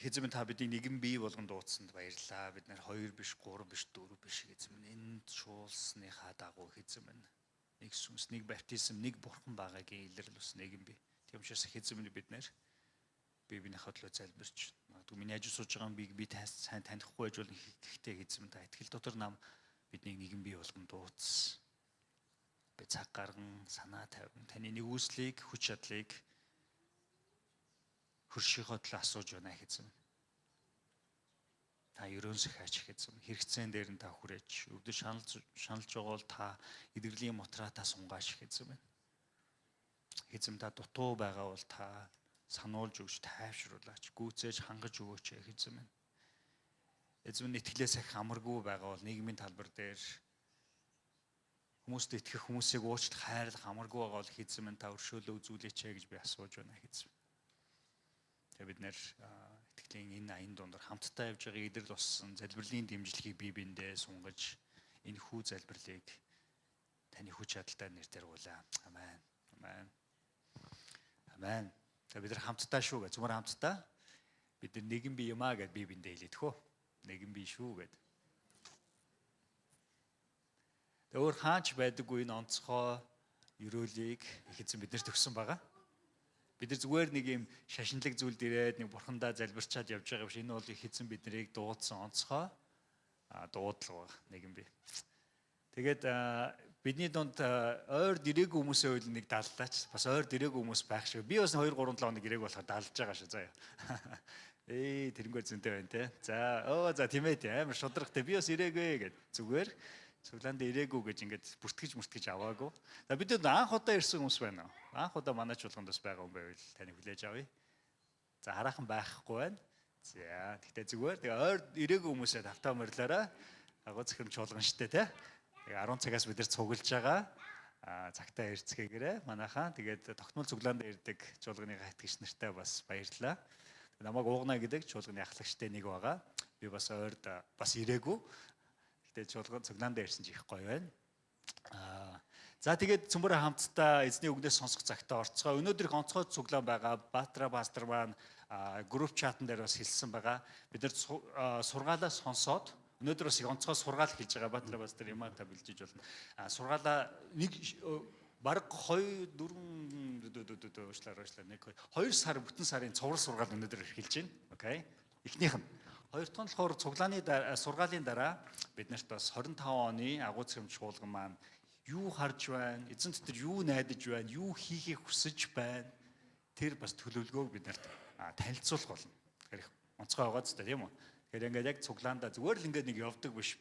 Хэзээ та бидний нэгэн бие болгон дуудсанд баярлалаа. Бид нэр 2 биш, 3 биш, 4 биш хэзээ энд шуулсныхаа дагуу хэзээ нэг сүнс, нэг баптизм, нэг бурхан байгаагийн илрэл ус нэгэн бие. Тийм учраас хэзээ бид нэр бие биенийхээ төлөө залбирч. Магадгүй миний ажил сууж байгаа биеийг би сайн танихгүй байж болно. Гэхдээ хэзээ та итгэл дотор нам бидний нэгэн бие болгон дуудс. Би цаг гарган санаа тавин таны нэгүслийг, хүч чадлыг хөршийнхөө төлөө асууж байна хэзээ. Та ерөн сахаач хэзээ. Хэрэгцээн дээр нь та хүрээч. Өвдөж шаналж байгаа бол та эдгэрлийн мотраа та сунгаач хэзээ байна. Хэзээ та дутуу байгаа бол та сануулж өгч тайвшруулаач. Гүйцээж хангаж өгөөч хэзээ байна. Эзэн итгэлээс их амаргүй байгаа бол нийгмийн талбар дээр хүмүүст итгэх хүмүүсийг уучлах хайрлах амаргүй байгаа бол хэзээ байна та өршөөлөө үзүүлээч гэж би асууж байна хэзээ. Тэгээ бид нэр итгэлийн энэ аян дундор хамтдаа явж байгаа идэрл болсон залбирлын дэмжлэгийг бие биендээ сунгаж энэ хүү залбирлыг таны хүч чадалтай нэрээр гуйлаа. Амен. Амен. Амен. Тэгээ бид нар хамтдаа шүү гэж зүгээр хамтдаа бид нар нэгэн бие юмаа гэд бие биендээ хэлээд хөө. Нэгэн бие шүү гэд. Тэгээ өөр хаач байдаггүй энэ онцгой өрөөлийг их эзэн биднэрт өгсөн байгаа. Бид нар зүгээр нэг юм шашинлаг зүйлд ирээд нэг бурхандаа залбирчаад явж байгаа биш. Энэ бол их эзэн биднийг дуудсан онцгой дуудлага нэгэн бие. Тэгээд бидний дунд ойр дэрээгүй хүмүүсийн үйл нэг даллаач. Бас ойр дэрээгүй хүмүүс байх шиг. Би бас 2 3 7 хоног ирээг болохоор далж байгаа шүү заяа. Тэрнгээр зөнтэй байна те. За тийм ээ амар шудрагтай. Би бас ирээгүй гэд зүгээр цуглаанд ирээгүй гэж ингээд бүртгэж аваагүй. За бид анх удаа ирсэн хүмүүс байна. Анх удаа манай чуулганд бас байгаа хүн байвал таны хүлээж авъя. За хараахан байхгүй байна. За тэгтээ зүгээр тэгээ ойр ирээгүй хүмүүсээ тавтаа морилоорой. Агуу захирам чуулган штэ те. Тэгээ 10 цагаас бид нар цуглаж байгаа. Цагтаа ирцгээгээрээ манайхаа тэгээд тогтмол цуглаанд ирдэг чуулганы итгэгч нартай бас баярлалаа. Намайг уугна гэдэг чуулганы ахлагчтай нэг байгаа. Би бас ойрд бас ирээгүй. Гэтэ чуулган цуглаанд ирсэн ч их гоё байна. За тэгээд цөмбөрөө хамтдаа эзний үгнээс сонсох цагтаа орцгоо. Өнөөдөр их онцгой цуглаан байгаа. Баатра пастор маань групп чатан дээр бас хэлсэн байгаа. Бид нар сургаалаа сонсоод өнөөдөр бас их онцгой сургаал хийж байгаа. Баатра пастор юмаа та бэлжиж болно. Сургаалаа нэг бараг 2 сар бүтэн сарын цуврал сургаал өнөөдөр эхэлж байна. Окей. Эхнийх нь. Хоёр дахь нь болохоор цуглааны сургаалын дараа биднэрт бас 25 оны агуу цэм чуулган маань юу харж байна, эзэн дотор юу найдаж байна, юу хийхийг хүсэж байна. Тэр бас төлөвлөгөөг биднэрт танилцуулах болно. Тэгэхээр онцгой байгаа зү тийм үү? Тэгэхээр ингээд яг цуглаандаа зүгээр л ингээд нэг явдаг биш.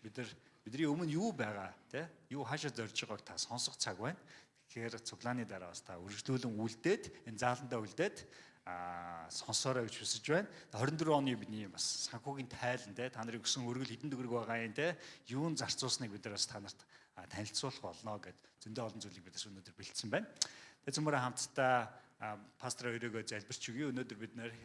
Бидний өмнө юу байгаа, тий? Юу хаашаа зорж байгааг та сонсох цаг байна. Тэгэхээр цуглааны дараа бас та үргэлжлүүлэн үлдээд энэ зааландаа үлдээд сонсороо гэж хүсэж байна. 24 оны бидний бас санхүүгийн тайлан те та нарыг өсөн өргөл хэдэн төгрөг байгаа юм те юун зарцуулсныг бид нар бас та нарт танилцуулах болно гэд зөндөө олон зүйлийг бид өнөөдөр бэлдсэн байна. Тэгээд цөмөрө хамтдаа пастор хоёроо залбирч өгье. Өнөөдөр бид нэр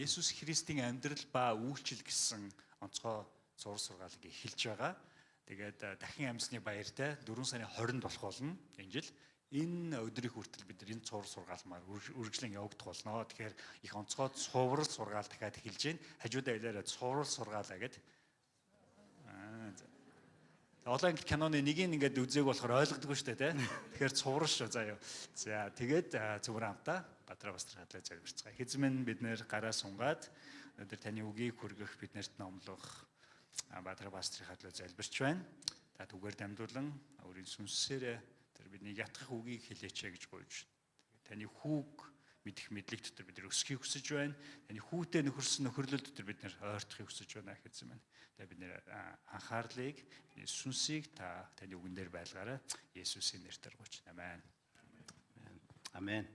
Есүс Христийн амьдрал ба үйлчлэл гэсэн онцгой сургаалыг эхэлж байгаа. Тэгээд дахин амьсны баяртай 4 сарын 20-нд болох болно энэ жил. Энэ өдрийн хүртэл бид энэ сургаал маань үргэлжлэн явагдах болно. Тэгэхээр их онцгой цуврал сургаал дахиад эхэлж байна. Хажуудаа хэлээрээ цуврал сургаалаа гэд. Олон англи киноны нэгийг ингээд үзээг болохоор ойлгодгүй шүү дээ, тэ. Тэгэхээр цуврал шүү заяа. За тэгээд зөвхөн хамтаа Баатра пастор хадлаа залбирцгаая. Хэзмэн бид нэр гараа сунгаад өнөөдөр таны үгийг хүргэх биднэрт номлох Баатра пастрын хадлаа залбирч байна. Та түгээр дамжуулан өөрийн сүнсээрээ тэр бидний ятгах үгийг хэлээч гэж гуйж. Таны хүүг мэдэх мэдлэг дотор бид өсөхийг хүсэж байна. Таны хүүтэй нөхөрсөн нөхөрлөл дотор бид ойртохыг хүсэж байна гэсэн юм. Тэгээ бид анхаарлыг, сүнсийг таны үгэн дээр байлгаарай. Есүсийн нэрээр гуйж. Амен. Амен.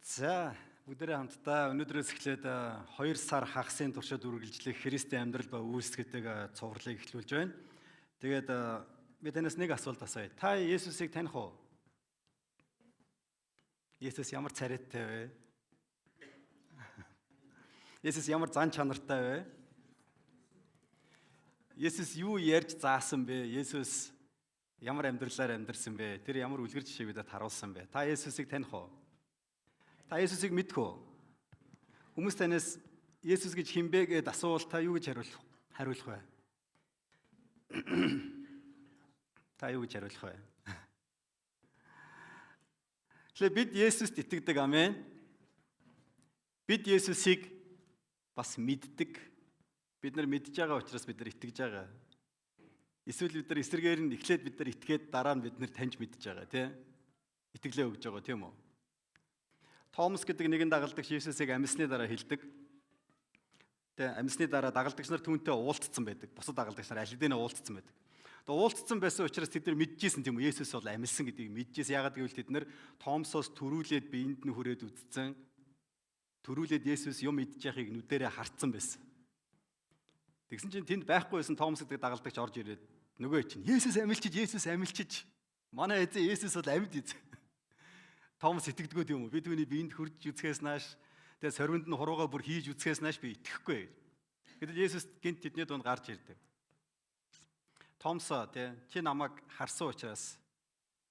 За бүгдээрээ хамтдаа өнөөдрөөс эхлээд 2 сар хагасын туршид үргэлжлэх Христийн амьдрал ба үйлс гэдэг цувралыг эхлүүлж байна. Тэгээд би танаас нэг асуулт асууя. Та Есүсийг таних уу? Есүс ямар царайтай вэ? Есүс ямар зан чанартай вэ? Есүс юу ярьж заасан бэ? Есүс ямар амьдралаар амьдарсан бэ? Тэр ямар үлгэр жишээг бидэд харуулсан бэ? Та Есүсийг таних уу? Та Есүсийг мэдэх үү? Хүмүүс танаас Есүс гэж хинбэ гэд асуувал та юу гэж хариулах вэ? Та юу гэж хариулах вэ? Тэгэхээр бид Есүст итгэдэг, амен. Бид Есүсийг бас мэддэг. Бид нар мэдж байгаа учраас бид нар итгэж байгаа. Эсвэл бид нар эсрэгээр нь эхлээд бид нар итгээд дараа нь бид нар таньж мэдж байгаа, тийм? Итгэлээ өгж байгаа, тийм үү? Томас гэдэг нэгэн дагалдагч Есүсийг амьсны дараа хэлдэг. Тэгээ амьсны дараа дагалдагч нар түүнтэй уулзсан байдаг. Бусад дагалдагч нар аль хэдийнэ уулзсан байдаг. Тэгээ уулзсан байсан учраас тэд нар мэдчихсэн тийм үү? Есүс бол амьсан гэдгийг мэдчихсэн. Яагаад гэвэл тэд нар Томсоос төрүүлээд биеинд нь хүрээд үзсэн. Төрүүлээд Есүс юм идж яхийг нүдэрээ харцсан байсан. Тэгсэн чинь тэнд байхгүй байсан Томас гэдэг дагалдагч орж ирээд нөгөө чинь Есүс амилчиж. Манай эзэн Есүс бол амьд эзэн. Томас итгэдэггүй тийм үү? Би түүний биеинд хурж үзэхээс нааш тэгээ сорвинд нь хуруугаа бүр хийж үзэхээс нааш би итгэхгүй. Гэтэл Есүс гинт тэдний дунд гарч ирдэг. Томсоо чи намайг харсан учраас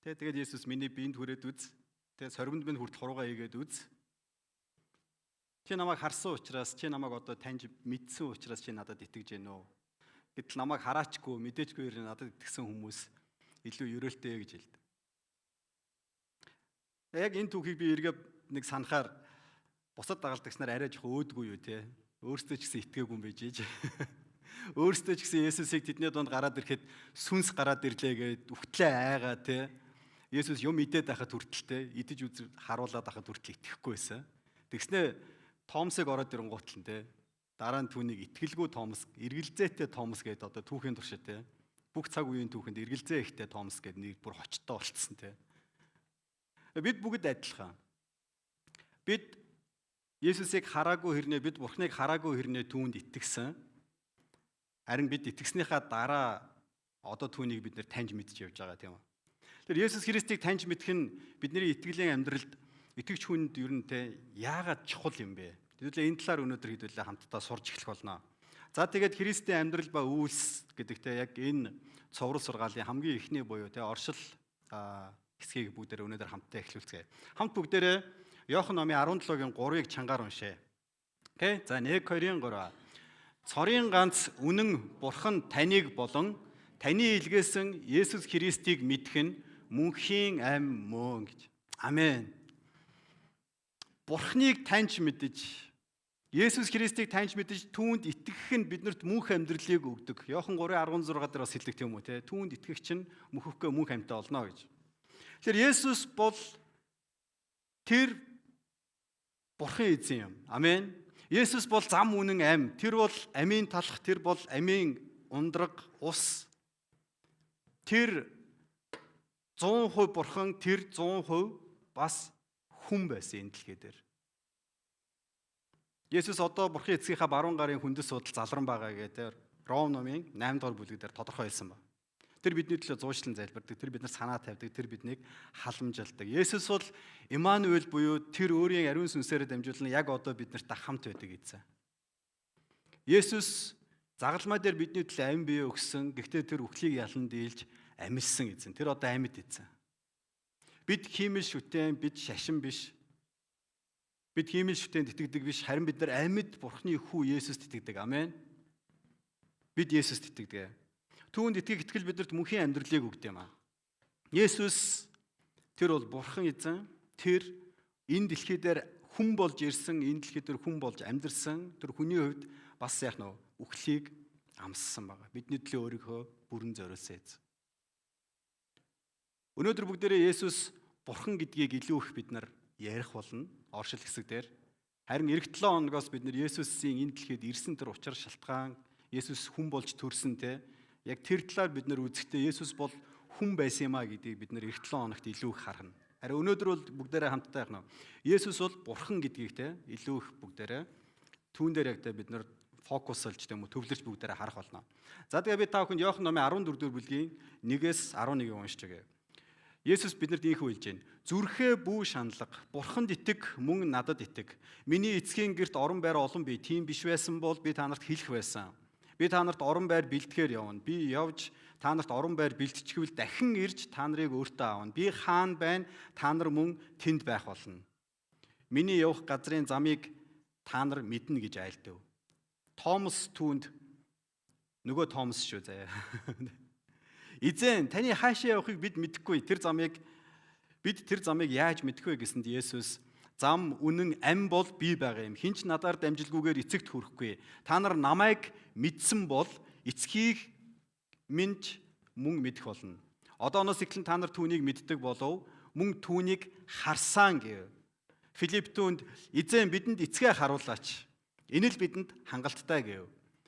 тэгээд Есүс миний биеинд хүрээд үз. Тэгээд сорвинд минь хүрт хуруугаа хийгээд үз. Чи намайг харсан учраас чи намайг одоо таньж мэдсэн учраас чи надад итгэж гэнэ үү? Гэтэл намайг хараачгүй, мэдээчгүй надад итгэсэн хүмүүс илүү ерөөлтэй гэж хэлдэг. Яг энэ түүхийг би эргээ нэг санахаар бусад дагалдагч нар арай жоохон өөдгүй юу те. Өөрсдөө ч гэсэн итгээгүй юм байж ээж. Өөрсдөө ч гэсэн Есүсийг тэдний дунд гараад ирэхэд сүнс гараад ирлээ гэд үхтлээ айгаа те. Есүс юм идээд байхад хүртэлтэй идэж харуулад байхад хүртэл итгэхгүй байсан. Тэгснэ Томсыг ороод ирэнгуутал нь те. Дараа нь түүнийг итгэлгүй Томс, эргэлзээтэй Томс гэдэг одоо түүхийн туршид те. Бүх цаг үеийн түүхэнд эргэлзээ ихтэй Томс гэдэг нэг бүр хочтой болцсон те. Бид бүгд адилхан. Бид Есүсийг хараагүй хэрнээ бид Бурхныг хараагүй хэрнээ түүнд итгэсэн. Харин бид итгэснийхаа дараа одоо түүнийг бид нэр таньж мэдж явж байгаа тийм үү. Тэгэхээр Есүс Христийг таньж мэдэх нь бидний итгэлийн амьдралд итгэгч хүнд ер нь те яагаад чухал юм бэ? Хэдүүлээ энэ талаар өнөөдөр хэдүүлээ хамтдаа сурч эхлэх болно. За тэгээд Христийн амьдрал ба үйлс гэдэгтэй яг энэ цовруул сургаалын хамгийн эхний буюу те оршил хэсгийг бүгдээр өнөөдөр хамтдаа эхлүүлцгээе. Хамт бүгдээрээ Иохан номын 17-гийн 3-ыг чангаар уншъя. Окей. За 1 2-ын 3. Цорын ганц үнэн Бурхан таныг болон таны илгээсэн Есүс Христийг мэдэх нь мөнхийн ам мөн гэж. Амен. Бурхныг таньж мэдэж, Есүс Христийг таньж мэдэж түүнд итгэх нь биднэрт мөнх амьдралыг өгдөг. Иохан 3:16 дээр бас хэлдэг тийм үү те. Түүнд итгэх чинь мөнхөхгүй мөнх амьтаа болно гэж. Тэгэхээр Есүс бол тэр Бурхан эзэн юм. Амен. Есүс бол зам үнэн ам. Тэр бол амийн талах, тэр бол амийн ундраг ус. Тэр 100% Бурхан, тэр 100% бас хүн байсан энэ дэлхий дээр. Есүс одоо Бурханы эцгийнхаа баруун гарын хүндэс судал залран байгаа гэдэг Ром номын 8 дугаар бүлэг дээр тодорхой хэлсэн ба. Тэр бидний төлөө зуушлан залбирдаг, тэр биднэр санаа тавьдаг, тэр биднийг халамжилдаг. Есүс бол Имануэль буюу тэр өөрийн ариун сүнсээр дамжуулан яг одоо биднэрт хамт байдаг эзэн. Есүс загалмай дээр бидний төлөө амь бие өгсөн. Гэхдээ тэр үхлийг ялан дийлж амьдсан эзэн. Тэр одоо амьд эзэн. Бид хиймэл шүтэн, бид шашин биш. Бид хиймэл шүтэнд итгэдэг биш, харин бид нар амьд Бурхны хүү Есүст итгэдэг. Амен. Бид Есүст итгэдэг. Түүнд итгэл биднэрт мөнхийн амьдралыг өгд юм аа. Есүс тэр бол Бурхан эзэн. Тэр энэ дэлхий дээр хүн болж ирсэн, энэ дэлхий дээр хүн болж амьдарсан. Тэр хүний хувьд бас яг нөө үхлийг амссан байгаа. Бидний төлөө өөрийнхөө бүрэн зориулсан эзэн. Өнөөдөр бүгдээрээ Есүс Бурхан гэдгийг илүү их бид нар ярих болно. Оршил хэсэг дээр. Харин эх 7 хоногоос бид нар Есүсийн энэ дэлхийд ирсэн тэр учир шалтгаан, Есүс хүн болж төрсөн те. Яг тэр талаар бид нар үзэхдээ Есүс бол хүн байсан юм а гэдгийг бид нар эх 7 хоногт илүү их харна. Харин өнөөдөр бол бүгдээрээ хамтдаа ярих нь. Есүс бол Бурхан гэдгийг те илүү их бүгдээрээ түүн дээр яг бид нар фокусолж тийм үү төвлөрч бүгдээрээ харах болно. За тэгээ би та бүхэнд Иохан номын 14 дугаар бүлгийн 1-ээс 11-ийг уншиж өгье. Есүс бидэнд ийхүү хэлж байна. Зүрхээ бүү шаналга, Бурханд итэг, мөн надад итэг. Миний эцгийн герт орон байр олон бий. Тийм биш байсан бол би та нарт хэлэх байсан. Би та нарт орон байр бэлтгэхээр явна. Би явж та нарт орон байр бэлтчихвэл дахин ирж та нарыг өөртөө авна. Би хаан байна, та нар мөн тэнд байх болно. Миний явах газрын замыг та нар мэднэ гэж айлдав. Томас түүнд нөгөө Томас шүү заяа. Эзэн таны хаашаа явахыг бид мэдэхгүй. Тэр замыг яаж мэдэх вэ гэсэнд Есүс зам, үнэн, ам бол би байгаа юм. Хинч надаар дамжилгүйгээр эцэгт хүрэхгүй. Та нар намайг мэдсэн бол эцгийг минь мөн мэдэх болно. Одооноос эхлэн та нар түүнийг мэддэг болов, мөн түүнийг харсан гэв. Филипп түүнд эзэн бидэнд эцгээ харуулаач. Энэ л бидэнд хангалттай гэв.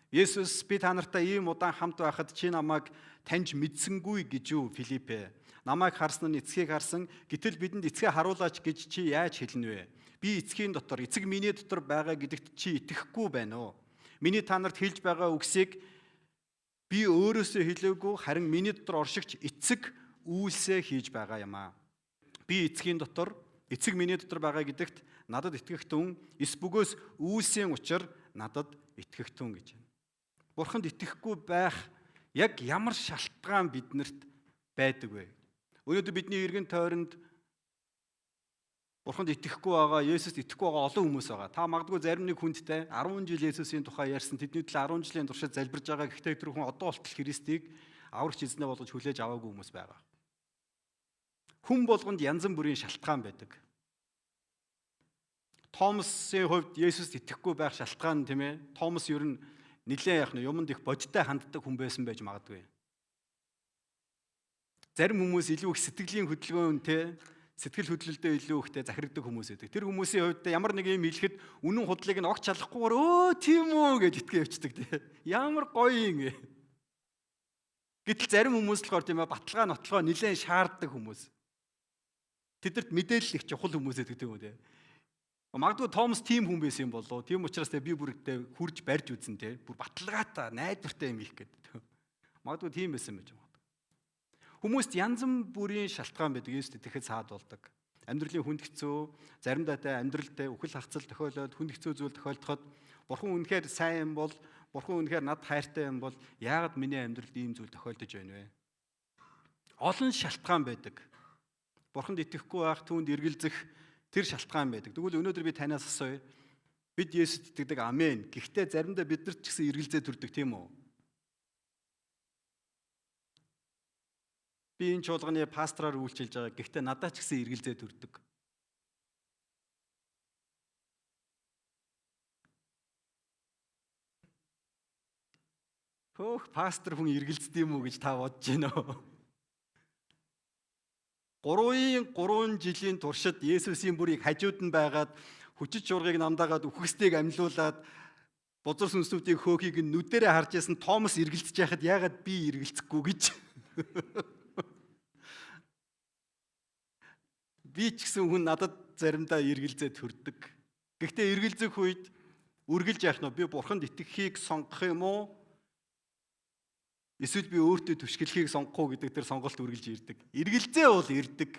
Есүс би та нартай ийм удаан хамт байхад чи намайг таньж мэдсэнгүй гэж юу Филиппэ? Намайг харсан нь эцгийг харсан. Гэтэл бидэнд эцгээ харуулаач гэж чи яаж хэлнэ вэ? Би эцгийн дотор, эцэг миний дотор байгаа гэдэгт чи итгэхгүй байна уу? Миний та нарт хэлж байгаа үгсийг би өөрөөсөө хэлээгүй, харин миний дотор оршигч эцэг үйлсээ хийж байгаа юм аа. Би эцгийн дотор, эцэг миний дотор байгаа гэдэгт надад итгэх түн, эс бөгөөс үйлсийн учир надад итгэх түн гэж байна. Бурханд итгэхгүй байх яг ямар шалтгаан биднэрт байдаг вэ? Өнөөдөр бидний эргэн тойронд Бурханд итгэхгүй байгаа, Есүст итгэхгүй байгаа олон хүмүүс байгаа. Та магадгүй зарим нэг хүндтэй 10 жил Есүсийн тухай ярьсан, тэдний төлөө 10 жилийн туршид залбирж байгаа. Гэхдээ тэр хүн одоо болтол Христийг аврагч эзнээ болгож хүлээж аваагүй хүмүүс байгаа. Хүн болгонд янз бүрийн шалтгаан байдаг. Томасын хувьд Есүст итгэхгүй байх шалтгаан тийм ээ. Томас ер нь нэлээд яах нь юмд их бодиттой ханддаг хүн байсан байж магадгүй. Зарим хүмүүс илүү их сэтгэлийн хөдөлгөөнтэй, сэтгэл хөдлөлтөд илүү ихтэй захирагддаг хүмүүс байдаг. Тэр хүмүүсийн хувьд ямар нэг юм хэлэхэд үнэн худлыг нь огт шалгахгүйгээр өө тийм үү гэж итгэж явцдаг тийм. Ямар гоё юм бэ. Гэтэл зарим хүмүүс болохоор тийм ээ баталгаа нотлогоо нэлээд шаарддаг хүмүүс. Тэдэрт мэдээлэл их чухал хүмүүс байдаг тийм үү тийм. Магадгүй Томас тийм хүн байсан юм болов. Тийм учраас би бүрэгтэй хурж барьж үзэн тийм. Бүр баталгаатай, найдвартай юм их гэдэг. Магадгүй тийм байсан байж магадгүй. Хүмүүст янз бүрийн шалтгаан байдаг. Есүст итгэхэд саад болдог. Амьдралын хүнд хэцүү, заримдаа амьдралдаа үхэл хавцал тохиолоод хүнд хэцүү зүйл тохиолдоход Бурхан үнэхээр сайн юм бол, Бурхан үнэхээр над хайртай юм бол яагаад миний амьдралд ийм зүйл тохиолдож байна вэ? Олон шалтгаан байдаг. Бурханд итгэхгүй байх, түүнд эргэлзэх тэр шалтгаан байдаг. Тэгвэл өнөөдөр би танаас асууя. Бид Есүст итгэдэг, амен. Гэхдээ заримдаа биднэрт ч гэсэн эргэлзээ төрдөг тийм үү? Би энэ чуулганы пастораар үйлчилж байгаа. Гэхдээ надад ч гэсэн эргэлзээ төрдөг. Хөөх, пастор хүн эргэлздэг юм уу гэж та бодож байна уу? 3 жилийн туршид Есүсийн бүрийг хажууд нь байгаад хүчит чургыг намдаагаад үхгэстэйг амьлуулад бузар сүнслүүдийн хөөхийг нүдэрээ харж ясан Томас эргэлзэж байхад яагаад би эргэлзэхгүй гэж. Би ч гэсэн хүн надад заримдаа эргэлзээ төрдөг. Гэхдээ эргэлзэх үед үргэлж яах нь би Бурханд итгэхийг сонгох юм уу? Эсвэл би өөртөө түшгэлхийг сонгох уу гэдэг тэр сонголт үргэлж ирдэг. Эргэлзээ бол ирдэг.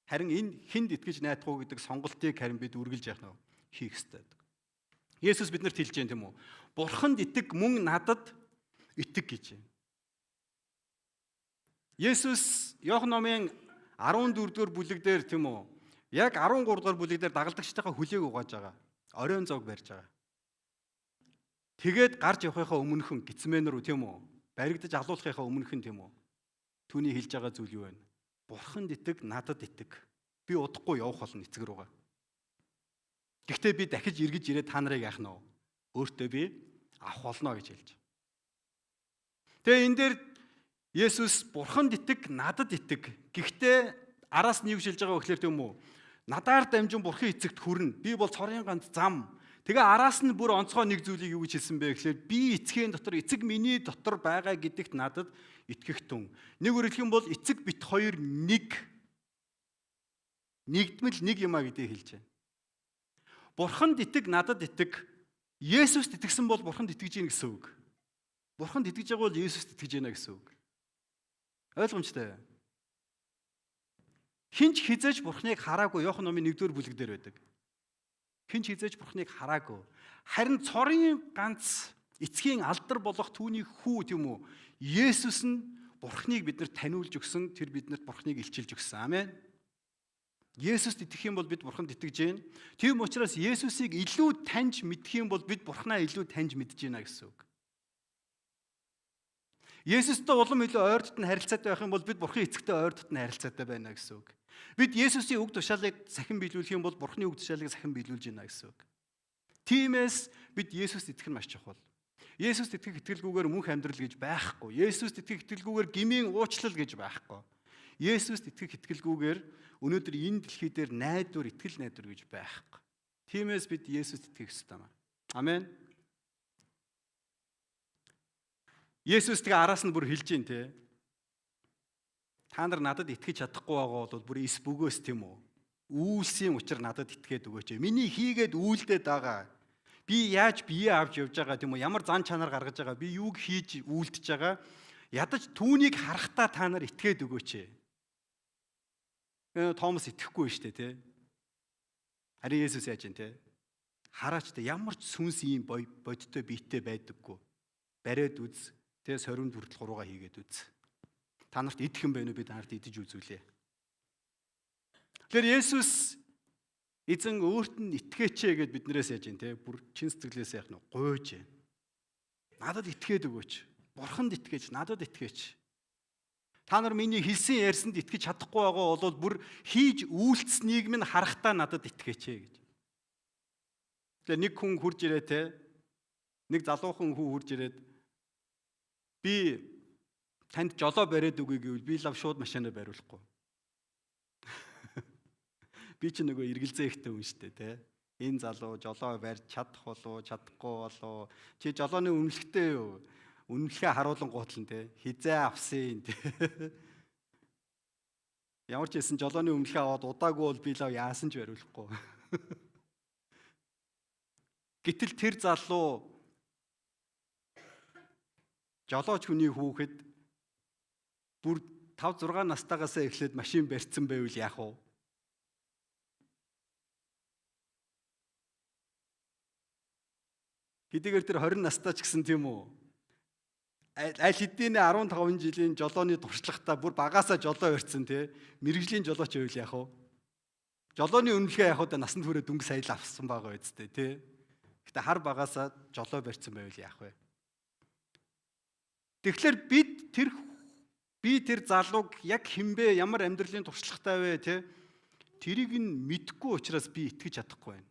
Харин энэ хүнд итгэж найдах уу гэдэг сонголтыг харин бид үргэлж яах нь хийх ёстой. Есүс биднэрт хэлж байна тийм үү? Бурханд итэг мөн надад итэг гэж байна. Есүс Иохан номын 14 дугаар бүлэг дээр тийм үү? Яг 13 дугаар бүлэг дээр дагалдагчтайгаа хүлээг угааж байгаа. Оройн зог барьж байгаа. Тэгээд гарч явахынхаа өмнөхөн Гитсмен рүү тийм үү? Баригдаж алуулахынхаа өмнөхөн тийм үү? Түүний хэлж байгаа зүйл юу вэ? Бурханд итэг, надад итэг. Би удахгүй явах болно эцэг рүүгээ. Гэхдээ би дахиж эргэж ирээд та нарыг яах нь вэ? Өөртөө би авах болно гэж хэлж. Тэгээ энэ дээр Есүс Бурханд итэг, надад итэг. Гэхдээ араас нь юу шилж байгаа вэ гэхээр тийм үү? Надаар дамжин Бурхан эцэгт хүрнэ. Би бол цорын ганц зам. Тэгээ араас нь бүр онцгой нэг зүйлийг юу гэж хэлсэн бэ гэхээр би эцгийн дотор, эцэг миний дотор байгаа гэдэгт надад итгэх түн. Нэг үргэлжлэх юм бол эцэг бит хоёр нэг. Нэгдмэл нэг юм а гэдгийг хэлж байна. Бурханд итэг, надад итэг. Есүст итгэсэн бол Бурханд итгэж гин гэсэн үг. Бурханд итгэж байгаа бол Есүст итгэж гинэ гэсэн үг. Ойлгомжтой. Хинч хизээж Бурханыг хараагүй Иохан номын 1-р бүлэг дээр байдаг. Хинч хизээж Бурханыг хараагүй. Харин цорын ганц эцгийн алдар болох түүний хүү тийм үү? Есүс нь Бурханыг биднэрт таниулж өгсөн, тэр биднэрт Бурханыг илчилж өгсөн. Амен. Есүст итгэх юм бол бид Бурханд итгэж байна. Тийм учраас Есүсийг илүү таньж мэдэх юм бол бид Бурханаа илүү таньж мэдж байна гэсэн үг. Есүстэй улам илүү ойр дотн харилцаатай байх юм бол бид Бурханы эцэгтэй ойр дотн харилцаатай байна гэсэн үг. Бид Есүсийн үг тушаалыг сахин биелүүлэх юм бол Бурханы үг тушаалыг сахин биелүүлж байна гэсэн үг. Тиймээс бид Есүст итгэх нь маш чухал. Есүст итгэх итгэлгүйгээр мөнх амьдрал гэж байхгүй. Есүст итгэх итгэлгүйгээр гмийн уучлал гэж байхгүй. Есүст итгэх итгэлгүйгээр өнөөдөр энэ дэлхий дээр найдвар, итгэл найдвар гэж байхгүй. Тиймээс бид Есүст итгэх ёстой юм. Амен. Есүс тэгээ араас нь бүр хэлж гин те. Та нар надад итгэж чадахгүй байгаа бол бүр эс бөгөөс тийм үү? Үйлсийн учир надад итгээд өгөөч. Миний хийгээд үйлдээд байгаа. Би яаж бие авч явж байгаа тийм үү? Ямар зан чанар гаргаж байгаа? Би юуг хийж үйлдэж байгаа? Ядаж түүнийг харахтаа та нар итгээд өгөөч. Томас итгэхгүй шүү дээ те. Харин Есүс яаж юм те? Хараач те ямар ч сүнс ийм бодтой биетэй байдаггүй. Бариад үз. Тэ сорин бүртэл 3-аа хийгээд үз. Та нарт идэх юм байна уу? Би та нарт идэж үзүүлье. Тэгэхээр Есүс эзэн өөрт нь итгээч гэд биднээс яаж юм те? Бүр чин сэтгэлээс яах нь гуйж. Надад итгээд өгөөч. Бурханд итгэж, надад итгэж. Та нар миний хэлсэн ярьсанд итгэж чадахгүй байгаа бол бүр хийж үйлцсэнийг минь харахтаа надад итгэж гэж. Тэгээ нэг хүн хурж ирээ те. Нэг залуухан хүн хурж ирээд би танд жолоо бариад өгье гэвэл би лав шууд машинаа бариулахгүй. Би ч нөгөө эргэлзээ ихтэй хүн шүү дээ те. Энэ залуу жолоо барьж чадах болов чадахгүй болов. Чи жолооны үнэлэхтэй юу? Үнэлэхээ харуулan гутлан те. Хизээ авсан те. Ямар ч хэлсэн жолооны үнэлэхээ аваад удаагүй бол би лав яасан ч бариулахгүй. Гэтэл тэр залуу жолооч хүний хүүхэд бүр 5-6 настайгаас эхлээд машин барьсан байвал яах вэ? Хэдийгээр тэр 20 настай ч гэсэн тийм үү? Аль хэдийн 15 жилийн жолооны туршлагатаа бүр багаасаа жолоо өрцөн тий. Мэргэжлийн жолооч байвал яах вэ? Жолооны үнэлгээ яах вэ? Насанд хүрээ дүнг сая л авсан байгаа үсттэй тий. Гэтэ хар багаасаа жолоо барьсан байвал яах вэ? Тэгэхээр би тэр залууг яг хинбэ ямар амьдралын туршлагатай вэ те тэрийг нь мэдгүй учраас би итгэж чадахгүй байна.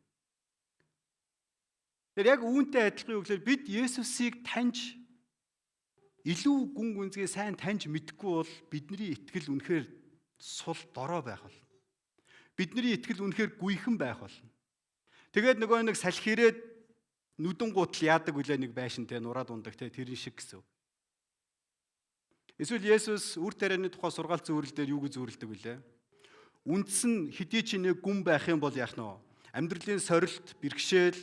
Тэр яг үүнтэй адилхан юу гэхээр бид Есүсийг таньж илүү гүн гүнзгий сайн таньж мэдгүй бол бидний итгэл үнэхээр сул дорой байх болно. Бидний итгэл үнэхээр гүйхэн байх болно. Тэгээд нөгөө нэг салхи ирээд нүдэн гутал яадаг үлээ нэг байшин те нураад ундаг те тэрэн шиг гэсэн. Эсвэл Есүс үр тарианы тухай сургаалт зөвөрлөл дээр юу гэж зөвөрлөдөг вүлээ? Үндс нь хэдий ч нэг гүн байх юм бол яах нь вэ? Амьдралын сорилт, бэрхшээл,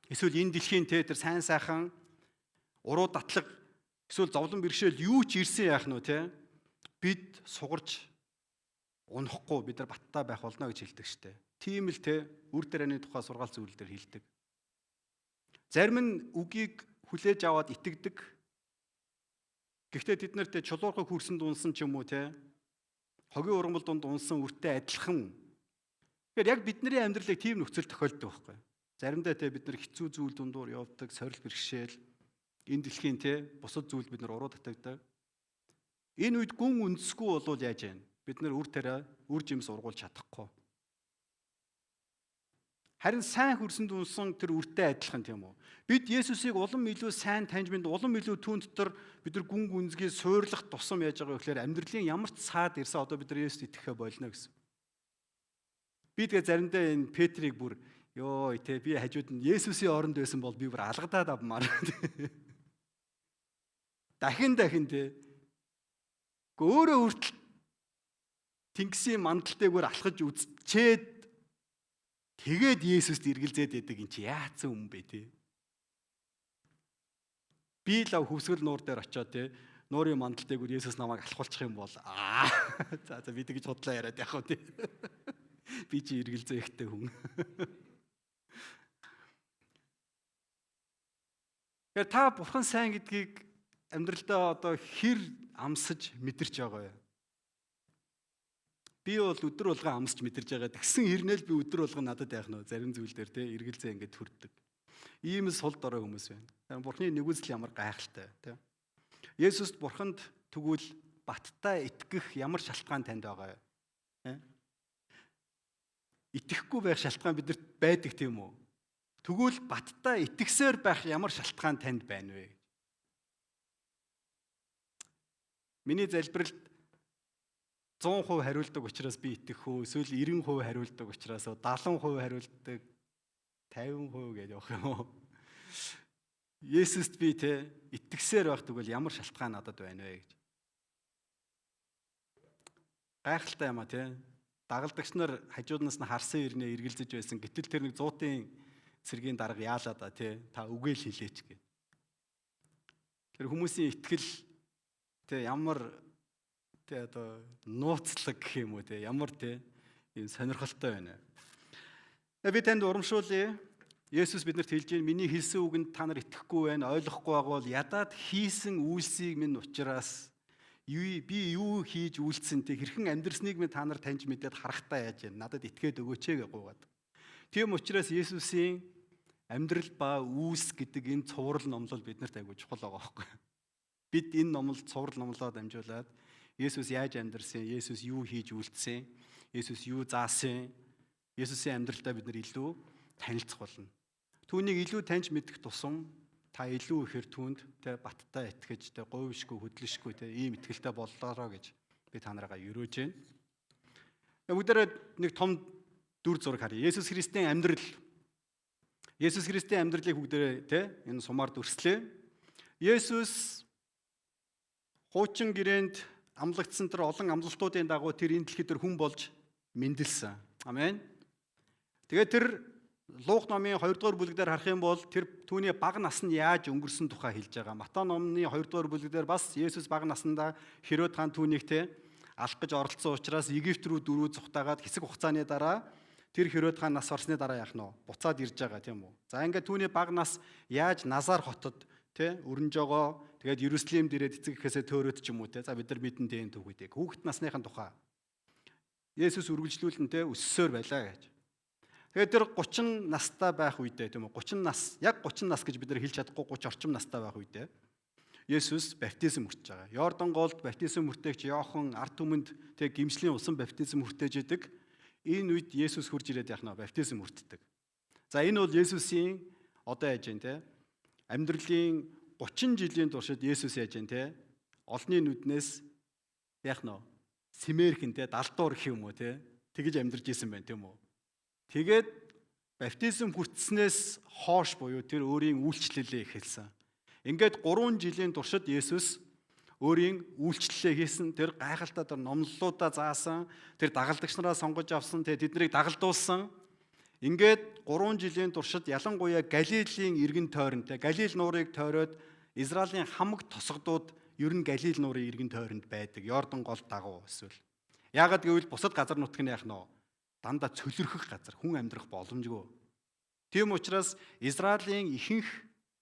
эсвэл энэ дэлхийн тэр сайн сайхан уруу татлаг, эсвэл зовлон бэрхшээл юу ч ирсэн яах нь вэ те? Бид сугарч унахгүй бид нар баттай байх болно гэж хэлдэг штэ. Тийм л те үр тарианы тухай сургаалт зөвөрлөл дээр хэлдэг. Зарим нь үгийг хүлээж аваад итгэдэг. Гэхдээ тэд нарт чулуурхаг хүрсэн дунсан ч юм уу те хогийн ургамал дунд унсан үртэй адилхан. Тэгэхээр яг бидний амьдралыг тийм нөхцөл тохиолддог байхгүй. Заримдаа те бид нар хэцүү зүйл дундуур явдаг, сорил бэрхшээл, энэ дэлхийн те бусад зүйл бид нар уруу татагддаг. Энэ үед гүн үндэсгүй болвол яаж яана? Бид нар үр тариа, үр жимс ургуулж чадахгүй. Харин сайн хүрсэн дүнсэн тэр үртэй адилхан тийм үү? Бид Есүсийг улам илүү сайн таньж мэд, улам илүү түүн дотор бид нар гүн гүнзгий суйрлах тусам яаж байгаа вэ гэхээр амьдралын ямар ч саад ирсэн одоо бид нар Есүст итгэхэ болно гэсэн. Би тэгээ заримдаа энэ Петрийг бүр ёо тэ би хажууд нь Есүсийн оронд байсан бол би бүр алгадаад авмаар. Дахин тэ. Өөрөө хүртэл Тэнгисийн мандалтайг бүр алхаж үзчээд тэгээд Есүст эргэлзээд байдаг эн чи яатсан юм бэ те. Би лав хөвсгөл нуур дээр очиод те нуурын мандалтайг бүр Есүс намайг алхуулчих юм бол за би тэгж бодлоо яриад яах вэ те. Би чи эргэлзээ ихтэй хүн. Тэгэхээр та бурхан сайн гэдгийг амьдралдаа одоо хэр амсаж мэдэрч байгаа вэ? Би бол өдөр болгон амсч мэдэрж байгаа. Тэгсэн хэрнээл би өдөр болгон надад яах нь зарим зүйл дээр те эргэлзээ ингээд хүрдэг. Ийм сул дорой хүмүүс байна. Бурхны нэгүсэл ямар гайхалтай те. Есүст бурханд тэгвэл баттай итгэх ямар шалтгаан танд байгаа юм? Итгэхгүй байх шалтгаан бидэрт байдаг тийм үү? Тэгвэл баттай итгэсээр байх ямар шалтгаан танд байна вэ? Миний залбиралд 100% хариулдаг учраас би итгэх үү? Эсвэл 90% хариулдаг учраас 70% хариулдаг 50% гэж явах юм уу? Есүст би те итгэсээр байх тэгвэл ямар шалтгаан надад байна вэ гэж. Гайхалтай юм а те. Дагалдагч нар хажууднаас нь харсан ирнэ эргэлзэж байсан. Гэтэл тэр нэг 100-ын цэргийн дарга яалаа да те. Та үгээл хэлээч гэ. Тэр хүмүүсийн итгэл те ямар те одоо нууцлаг гэх юм уу те. Ямар те ийм сонирхолтой байна. Би танд урамшуулъя. Есүс биднэрт хэлж байна. Миний хэлсэн үгэнд та нар итгэхгүй байна, ойлгохгүй байгаа бол ядаад хийсэн үйлсийг минь учраас би юу хийж үйлцсэнтэй хэрхэн амьдрсныг минь та нар таньж мэдээд харахтаа яаж байна. Надад итгээд өгөөч гэж гуйгаад. Тийм учраас Есүсийн амьдрал ба үүс гэдэг энэ цуврал номлол биднэрт айгүй чухал байгаа байхгүй. Бид энэ номлол цуврал номлоод дамжуулаад Есүс яаж амьдрсан, Есүс юу хийж үйлцсэн, Есүс юу заасан, Есүсийн амьдралдаа бид нар илүү танилцах болно. Түүнийг илүү таньж мэдэх тусам та илүү ихээр түүнд те баттай итгэж те говьшгүй хөдлөшгүй те ийм итгэлтэй боллоороо гэж би та нараа өрөөж байна. Бүгдээрээ нэг том дүр зураг харъя. Есүс Христийн амьдрал. Есүс Христийн амьдралыг бүгдээрээ те энэ сумаар дүрслэе. Есүс хуучин гэрээнд амлагдсан тэр олон амлалтуудын дагуу тэр энэ дэлхийд хүн болж мэндэлсэн. Амен. Тэгээд тэр Луг номын 2 дугаар бүлэгдээр харах юм бол тэр түүний бага нас нь яаж өнгөрсөн тухай хэлж байгаа. Матай номны 2 дугаар бүлэгдээр бас Есүс бага наснда Херод хаан түүнийгтэй алах гэж оролцсон учраас Египт рүү дөрөв зүхтаагаад хэсэг хугацааны дараа тэр Херод хаан нас орсны дараа яах нь буцаад ирж байгаа тийм үү. За ингээд түүний бага нас яаж Назар хотод өрнж байгаа. Тэгээд Иерусалимд ирээд эцэг гэхээсээ төөрөөд ч юм уу те. За бид нар мэдэн дээн түүхүүдийг. Хүүхэд насныхын тухай Есүс үргэлжлүүлэн өссөөр байлаа гэж. Тэгээд тэр 30 настай байх үедээ тийм үү 30 нас яг 30 нас гэж бид нар хэлж чадахгүй 30 орчим настай байх үедээ Есүс баптизм хүртэж байгаа. Йордан голд баптизм хүртээгч Иохан ард түмэнд тэг гимшлийн усан баптизм хүртээж идэг. Энэ үед Есүс хурж ирээд яхна баптизм хүртдэг. За энэ бол Есүсийн одоо яаж юм те амьдралын 30 жилийн туршид Есүс яаж юм те олонний нүднээс яхна симэрхэн те далдуур гэх юм уу те тэгж амьдарч исэн байна тийм үү. Тэгээд баптизм хүртснээс хойш буюу тэр өөрийн үйлчлэлээ эхэлсэн. Ингээд 3 жилийн туршид Есүс өөрийн үйлчлэлээ хийсэн. Тэр гайхалтай тэр номлолуудаа заасан. Тэр дагалдагч нараа сонгож авсан. Тэднийг дагалдуулсан. Ингээд 3 жилийн туршид ялангуяа Галилийн иргэн тойронд Галил нуурыг тойроод Израилийн хамаг тосгодууд ер нь Галил нуурын иргэн тойронд байдаг. Йордан гол дагуу эсвэл. Яагаад гэвэл бусад газар нутг нь яах нь дандаа цөлөрхөх газар, хүн амьдрах боломжгүй. Тийм учраас Израилийн ихэнх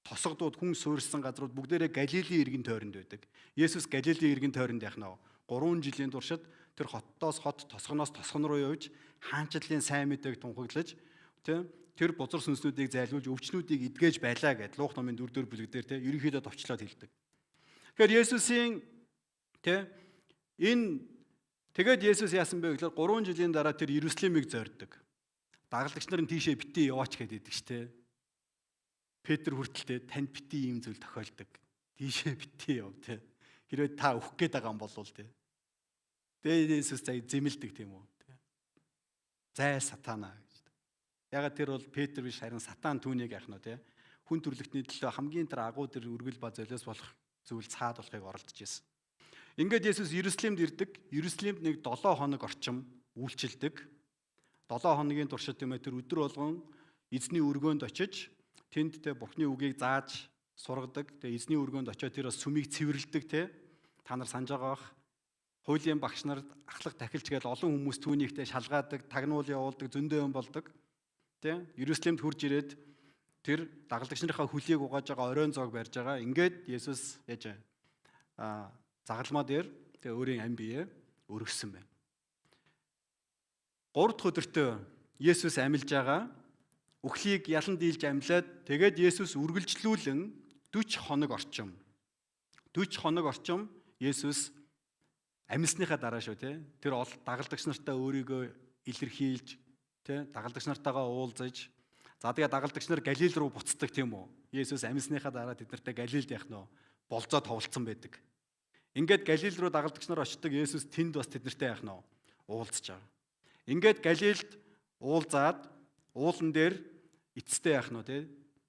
тосгодууд хүн суурьсан газрууд бүгдээрээ Галилийн иргэн тойронд байдаг. Есүс Галилийн иргэн тойронд яхнаа 3 жилийн туршид тэр хотоос хот, тосгоноос тосгон руу явж хаанчлалын сайн мэдээг тунхаглаж тэр бузар сүнснүүдийг зайлуулж өвчнүүдийг эдгэж байлаа гэд Луг номын 4-р бүлэгдэр ерөнхийдөө товчлоод хэлдэг. Тэгэхээр Есүсийн тэгээд Есүс яасан бэ гэхээр 3 жилийн дараа тэр Иерусалимыг зорддог. Дагалдагч нар нь тийшээ битээ яваач гэдэг шүү дээ. Петр хүртэл танд битээ ийм зүйл тохиолдог. Тийшээ битээ яв те. Хэрвээ та өөх гээд байгаа юм бол те. Тэгээд Есүс зэмэлдэг тийм үү. Зай сатана гэж. Ягаад тэр бол Петр биш харин сатан түүнийг яах нь те. Хүн төрлөختний төлөө хамгийн тэр агуу тэр үргэл ба золиос болох зүйл цаад болохыг оролдож ирсэн. Ингээд Есүс Иерусалимд ирдэг. Иерусалимд нэг 7 хоног орчим үйлчилдэг. 7 хоногийн туршид тэр өдөр болгон эзний өргөөнд очиж тэнд Бурхны үгийг зааж сургадаг. Эзний өргөөнд очиод тэр бас сүмийг цэвэрлдэг та нар санаж байгаа бах. Хуулийн багш нарт ахлах тахилч гээд олон хүмүүс түүнийхтэй шалгаадаг, тагнуул явуулдаг, зөндөө юм болдог. Иерусалимд хурж ирээд тэр дагалдагч нарынхаа хөлийг угааж байгаа оройн зоог барьж байгаа. Ингээд Есүс яаж загалмаа дээр өөрийн ам биеэ өргөссөн байна. 3 дахь өдөртөө Есүс амилж байгаа. Үхлийг ялан дийлж амлаад тэгээд Есүс үргэлжлүүлэн 40 хоног орчим Есүс амилсныхаа дараа шүү те. Тэр дагалдагч нартаа өөрийгөө илэрхийлж те дагалдагч нартаагаа уулзаж за тэгээд дагалдагч нар Галил руу буцдаг тийм үү. Есүс амилсныхаа дараа тэднэртэй Галилд явах нь болзоо товлцсон байдаг. Ингээд Галил руу дагалдагч нар очдог. Есүс тэнд бас тэднэртэй явах нь уулзж байгаа. Ингээд Галилд уулзаад уулан дээр эцэстээ явах нь те.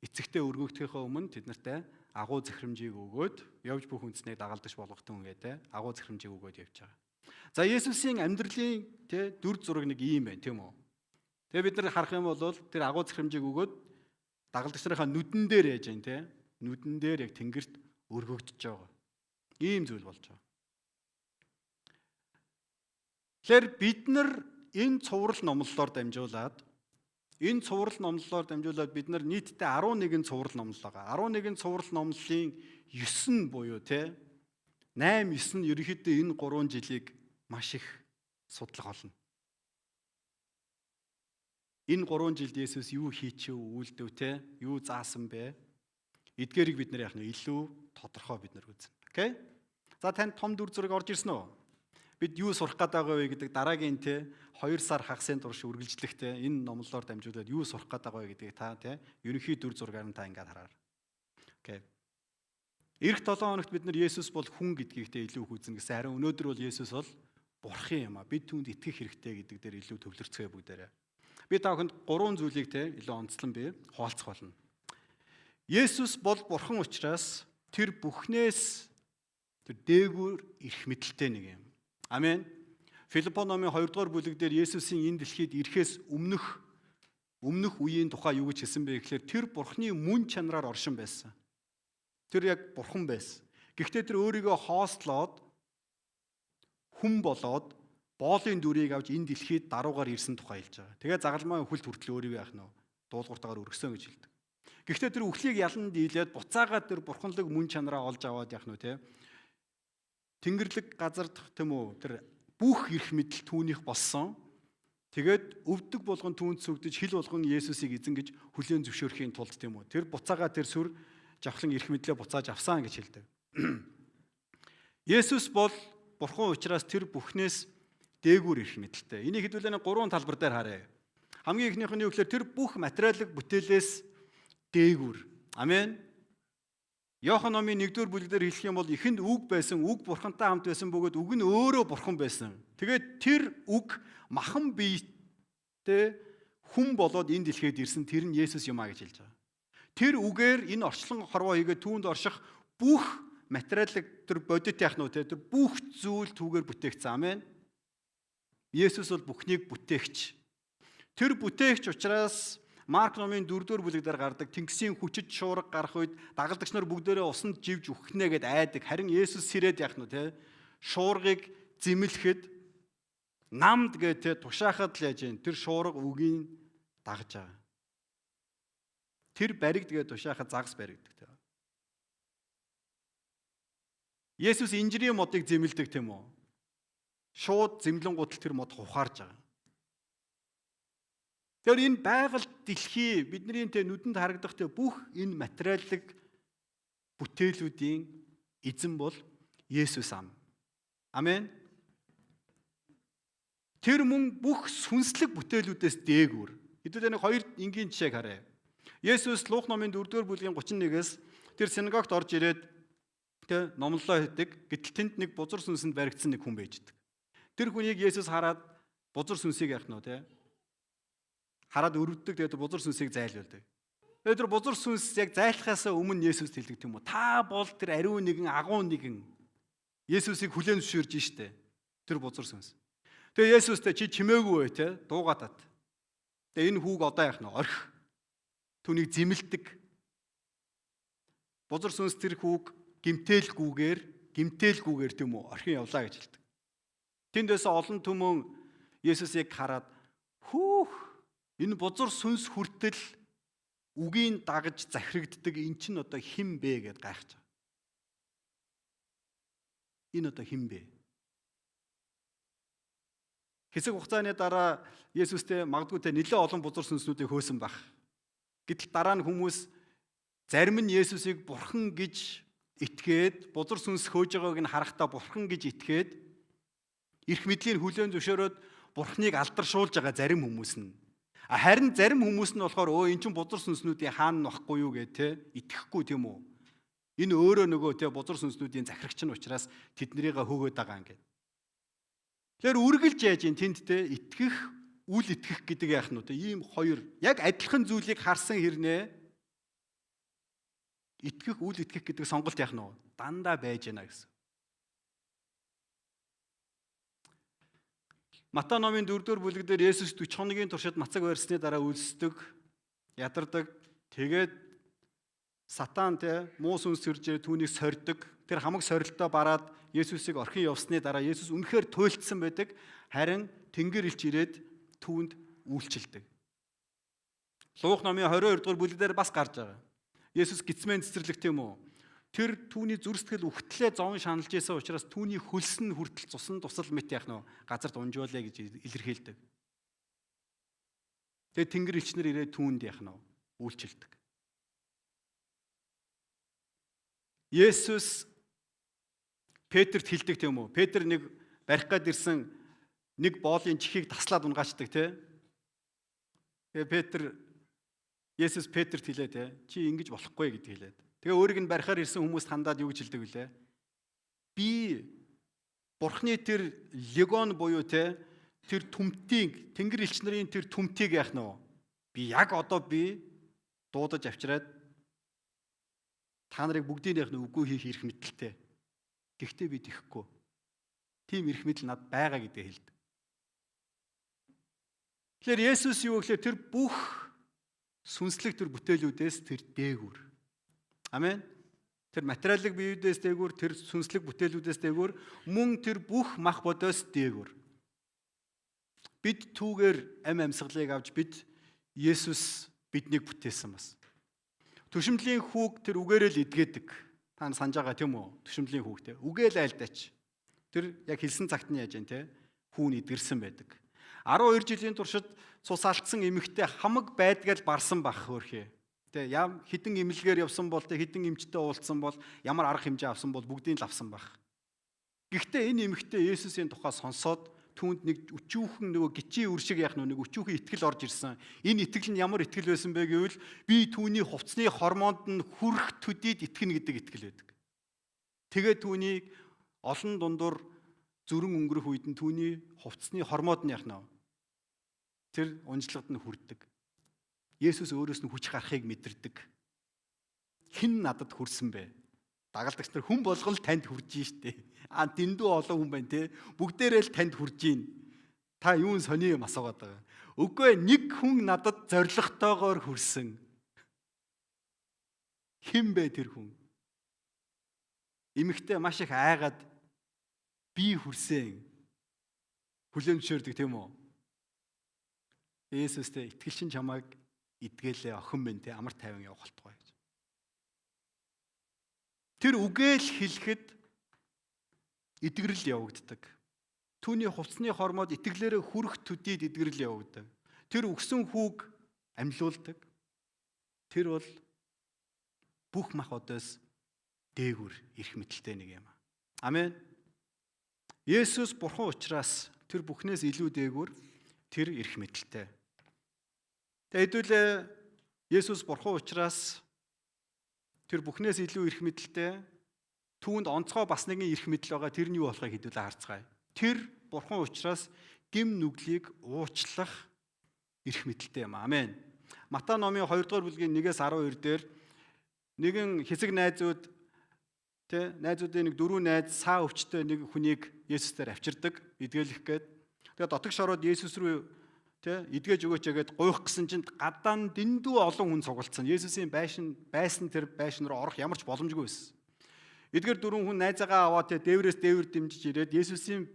Эцэгтэй өргөгдөхийнхөө өмнө тэднэртэй агуу захирамжийг өгөөд явж бүх үндэснийг дагалдаж болгохтун гэдэг агуу захирамжийг өгөөд явж байгаа. За Есүсийн амьдралын дүр зураг нэг ийм байна тийм үү. Тэгээ бид нар харах юм бол тэр агуу захирамжийг өгөөд дагалдагч нарынхаа нүдэн дээр яаж юм те. Нүдэн дээр яг тэнгэрт өргөгдөж байгаа. Ийм зүйл болж байгаа. Тэгэхээр бид нар энэ цуврал номлолоор дамжуулаад бид нар нийтдээ 11 цуврал номлол байгаа. 11 цуврал номлолын 9 нь буюу те 8 9 нь ерөнхийдөө энэ 3 жилийг маш их судлах болно. Энэ 3 жилд Есүс юу хийчихв, үйлдэв те, юу заасан бэ? Эдгээрийг бид нар яах нь илүү тодорхой бид нар үзнэ. Окей? За танд том дүр зураг орж ирсэн үү? Бид юу сурах гээд байгаа вэ гэдэг дараагийн те 2 сар хагасын турш үргэлжлэхтэй энэ номлолоор дамжуулаад юу сурах гээд байгаа вэ гэдгийг та те ерөнхий дүр зургаар нь та ингээд хараар. Окей. Ирэх 7 хоногт бид нар Есүс бол хүн гэдгийг те илүү хүзнэ гэсэн. Харин өнөөдөр бол Есүс бол бурхан юм а. Бид түүнд итгэх хэрэгтэй гэдэг дээр илүү төвлөрцгөө бүгдээрээ. Би та бүхэнд 3 зүйлийг те илүү онцлон би хуваалцах болно. Есүс бол бурхан учраас тэр бүхнээс тэр дээгүүр ирэх мэдлэлтэй нэг юм. Амен. Филиппо номын 2 дугаар бүлэг дээр Есүсийн энэ дэлхийд ирэхээс өмнөх үеийн тухай юу гэж хэлсэн бэ гэхээр тэр бурхны мөн чанараар оршин байсан. Тэр яг бурхан байсан. Гэхдээ тэр өөрийгөө хоослоод хүн болоод боолын дүрийг авч энэ дэлхийд даруугаар ирсэн тухай хэлж байгаа. Тэгээ загалмай хөлт хүртэл өөрийгөө яах нь дуулууртаагаар өргөсөн гэж хэлдэг. Гэхдээ тэр үхлийг ялан дийлээд буцаагаад тэр бурханлаг мөн чанараа олж аваад яах нь те Тэнгэрлэг газар тийм үү тэр бүх эрх мэдэл түүнийх болсон. Тэгээд өвдөг болгон түүнд сүгдэж хил болгон Есүсийг эзэн гэж хүлээн зөвшөөрөхийн тулд тийм үү. Тэр буцаагаа тэр сүр жавхлан эрх мэдлээ буцааж авсан гэж хэлдэг. Есүс бол бурхан учраас тэр бүхнээс дээгүүр эрх мэдэлтэй. Энийг хэдүүлээ 3 талбар дээр харъя. Хамгийн ихнийх нь юу гэхээр тэр бүх материалын бүтээлээс дээгүүр. Амен. Иохан номын 1-р бүлгээр хэлэх юм бол эхэнд үг байсан, үг бурхантай хамт байсан бөгөөд үг нь өөрөө бурхан байсан. Тэгээд тэр үг махан биетэй хүн болоод энэ дэлхийд ирсэн тэр нь Есүс юм а гэж хэлж байгаа. Тэр үгээр энэ орчлон хорвоо хийгээд түүнд орших бүх материалыг тэр бодит яах нь тэр бүх зүйл түүгээр бүтээгдсэн. Амен. Есүс бол бүхнийг бүтээгч. Тэр бүтээгч учраас Марк номын 4-р бүлэг дээр гардаг тэнгисийн хүчит шуурга гарах үед дагалдагч нар бүгдээрээ усанд живж үхнэ гэд айдаг. Харин Есүс сэрээд яах нь те шуургыг зэмлэхэд намд гэдэг тушаахад л яаж юм тэр шуурга үгийн дагж байгаа. Тэр баригдгээд тушаахад загас баригддаг те. Есүс инжирийн модыг зэмлдэг тийм үү? Шууд зэмлэн гутал тэр мод ухаарж байгаа. Тэгэхээр энэ байгальд дэлхий бидний нүдэнд харагдах бүх энэ материалын бүтээлүүдийн эзэн бол Есүс ам. Амен. Тэр мөн бүх сүнслэг бүтээлүүдээс дээгүүр. Хэдүүлээ нэг 2 энгийн жишээг харъя. Есүс Лук номын 4-р бүлгийн 31-ээс тэр синагогт орж ирээд тэ номлолоо хийдэг. Гэтэл тэнд нэг бузар сүнсэнд баригдсан нэг хүн байждаг. Тэр хүнийг Есүс хараад бузар сүнсийг яах нь вэ? Хараад өрөвддөг. Тэгээд бузар сүнсийг зайлуулдаг. Тэгээд тэр бузар сүнс яг зайлахаас өмнө Есүс хэлдэг юм уу? Та бол тэр ариун нэгэн агуу нэгэн Есүсийг хүлээн зөвшөөрж штэ. Тэр бузар сүнс. Тэгээд Есүстэй чи чимээгүй бай те дуугатаад. Тэгээд энэ хүүг одоо яах нь орхи. Түүнийг зэмэлдэг. Бузар сүнс тэр хүүг гимтээлгүйгээр тийм үү орхин явлаа гэж хэлдэг. Тэндээс олон түмэн Есүсийг хараад энэ бузар сүнс хүртэл үгийн дагаж захирагддаг эн чинь одоо хэн бэ гэд гайхаж байгаа. Энэ одоо хэн бэ? Хэсэг хугацааны дараа Есүстэй магадгүй те нэлээд олон бузар сүнснүүдийг хөөсөн баг. Гэтэл дараа нь хүмүүс зарим нь Есүсийг бурхан гэж итгээд, бузар сүнс хөөж байгааг нь харахтаа бурхан гэж итгээд эрх мэдлийн хүлээн зөвшөөрөөд бурханыг алдаршуулж байгаа зарим хүмүүс нь. Харин зарим хүмүүс нь болохоор эн чинь бузар сүнснүүдийн хаан нөхгүй юу гэ те итгэхгүй тийм үү? Энэ өөрөө нөгөө те бузар сүнснүүдийн захирагч нь учраас тэднэрийг хөөгөөд байгаа юм гээд. Тэгэхээр үргэлж яаж ин тэнд те итгэх, үл итгэх гэдэг яах нь үү те ийм хоёр яг адилхан зүйлийг харсан хэрнээ итгэх, үл итгэх гэдэг сонголт яах нь вэ? Дандаа байж гэнэ гэсэн. Матай номын 4-р бүлэгдэр Есүс 40 хоногийн туршид мацаг барьсны дараа үлсдэг, ядардаг. Тэгээд Сатан те муу сүнс төрж түүнийг сорьдог. Тэр хамаг сорилтоо бараад Есүсийг орхин явсны дараа Есүс үнэхээр туйлдсан байдаг. Харин Тэнгэр элч ирээд түүнд үйлчилдэг. Луг номын 22-р бүлэгдэр бас гарч байгаа. Есүс гисмэн цэцэрлэг тийм үү? Тэр түүний зүрстгэл үхтлээ зовн шаналж исэн учраас түүний хөлс нь хүртэл цусан тусал мэт яах нь газарт унжуулъя гэж илэрхийлдэг. Тэгээд Тэнгэр элчнэр ирээд түүнд яах нь үйлчилдэг. Есүс Петрт хэлдэг тийм үү? Петр нэг барих гад ирсэн нэг боолын чихийг таслаад унгаачдаг тий. Тэгээд Петр Есүс Петрт хэлээ те чи ингэж болохгүй гэдэг хэлээд. Тэгээ өөрийг нь барихаар ирсэн хүмүүст хандаад юу гэж хэлдэг вүлээ? Би Бурхны тэр легон буюу те тэр түмтийг Тэнгэр элч нарын тэр түмтийг яах нь вэ? Би яг одоо дуудаж авчираад та нарыг бүгдийг яах нь үгүй хийх эрх мэдэлтэй. Гэхдээ би тэхгүй. Тийм эрх мэдэл надад байгаа гэдэг хэлдэг. Тэгэхээр Есүс юу гэхээр тэр бүх сүнслэг тэр бүтээлүүдээс тэр дээгүүр. Амен. Тэр материалын биеүүдээс дээгүүр, тэр сүнслэг бүтээлүүдээс дээгүүр, мөн тэр бүх мах бодоос дээгүүр. Бид түүгээр амьсгалыг авч бид Есүс биднийг бүтээсэн бас. Түшимтлийн хүүг тэр үгээрээ л идгээдэг. Та санаж байгаа тийм үү? Түшимтлийн хүүгтэй. Үгээл айлдаач. Тэр яг хэлсэн цагт нь яаж юм те? Хүүн идгэрсэн байдаг. 12 жилийн туршид цус алдсан эмэгтэй хамаг байдгаал барсан байх хөөрхий. Тэ хідэн имлэгээр явсан бол тэ хідэн эмчтэй уулзсан бол ямар арга хэмжээ авсан бол бүгдийг л авсан байх. Гэхдээ энэ эмэгтэй Есүсийн тухай сонсоод түүнд нэг өчүүхэн нөгөө гिचийн үр шиг яах нэг өчүүхэн итгэл орж ирсэн. Энэ итгэл нь ямар итгэл байсан бэ гэвэл би түүний хувцсны хормонд нь хүрх төдийд итгэнэ гэдэг итгэл байдаг. Тэгээд түүнийг олон дундуур зүрэн өнгөрөх үед нь түүний хувцсны хормоод нь яах нь тэр унжлагад нь хүрдэг. Есүс өөрөөс нь хүч гарахыг мэдэрдэг. Хэн надад хүрсэн бэ? Дагалдагч нар хүн болгон л танд хүрж штэ. Дэндүү олон хүн байна те. Бүгдээрээ л танд хүрж гин. Та юун сони юм асуугаад байгаа. Үгүй нэг хүн надад зоригтойгоор хүрсэн. Хэн бэ тэр хүн? Эмэгтэй маш их айгаад би хүрсэн. Хүлэмжшөөрдөг тийм үү? Есүстэй итгэлчин чамайг идгэлээ охин минь те амар тайван явах болтугай гэж. Тэр үгээл хэлэхэд эдгэрэл явагддаг. Түүний хувцсны хормоод итгэлээрээ хүрэх төдийд эдгэрэл явагддаг. Тэр өгсөн хүүг амьлуулдаг. Тэр бол бүх мах одоос дээгүр эрх мэдэлтэй нэг юм. Амен. Есүс бурхан учраас тэр бүхнээс илүү дээгүр тэр эрх мэдэлтэй. Хэдүүлээ Есүс бурхан учраас тэр бүхнээс илүү эрх мэдэлтэй. Түүнд онцгой бас нэгэн эрх мэдэл байгаа. Тэр нь юу болохыг хэдүүлээ харцгаая. Тэр бурхан учраас гим нүглийг уучлах эрх мэдэлтэй юм. Амен. Матай номын 2-р бүлгийн 1-12 дээр нэгэн хэсэг найзууд найзуудын нэг 4 найз саа өвчтэй нэг хүнийг Есүсээр авчирдаг, идгэлэх гээд. Тэгээд дотогш ороод Есүс рүү эдгэж өгөөч гэгээд гуйх гэсэн чинь гадаа дэндүү олон хүн цугалтсан. Есүсийн байсан тэр байшин руу орох ямар ч боломжгүй байсан. Эдгээр 4 хүн найзаагаа аваад дээврээс дээвэр дэмжиж ирээд Есүсийн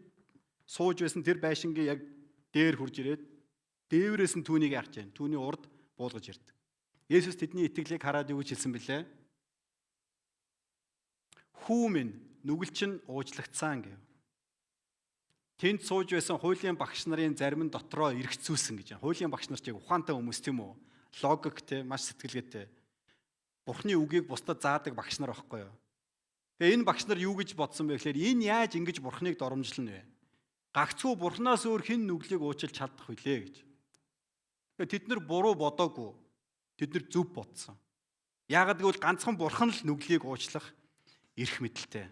сууж байсан тэр байшингийн яг дээр хурж ирээд дээврээс нь түүнийг яах гэж байна. Түүний урд буулгаж ирдэг. Есүс тэдний итгэлийг хараад юу гэж хэлсэн бэлээ? Хүү минь нүгэл чинь уучлагдсан гэв. Тэнд сууж байсан хуулийн багш нарын зарим нь дотроо эргэцүүлсэн гэж. Хуулийн багш нар чиг ухаантай хүмүүс тийм үү? Логиктэй, маш сэтгэлгээтэй. Бурхны үгийг бусдад заадаг багш нар байхгүй юу? Тэгээ энэ багш нар юу гэж бодсон бэ гэхээр энэ яаж ингэж Бурхныг доромжлно вэ? Гагцхүү Бурхнаас өөр хэн нүглийг уучлж чадах вүлээ гэж. Тэгээ тэд нар буруу бодоогүй. Тэд нар зөв бодсон. Яагаад гэвэл ганцхан Бурхан л нүглийг уучлах эрх мэдэлтэй.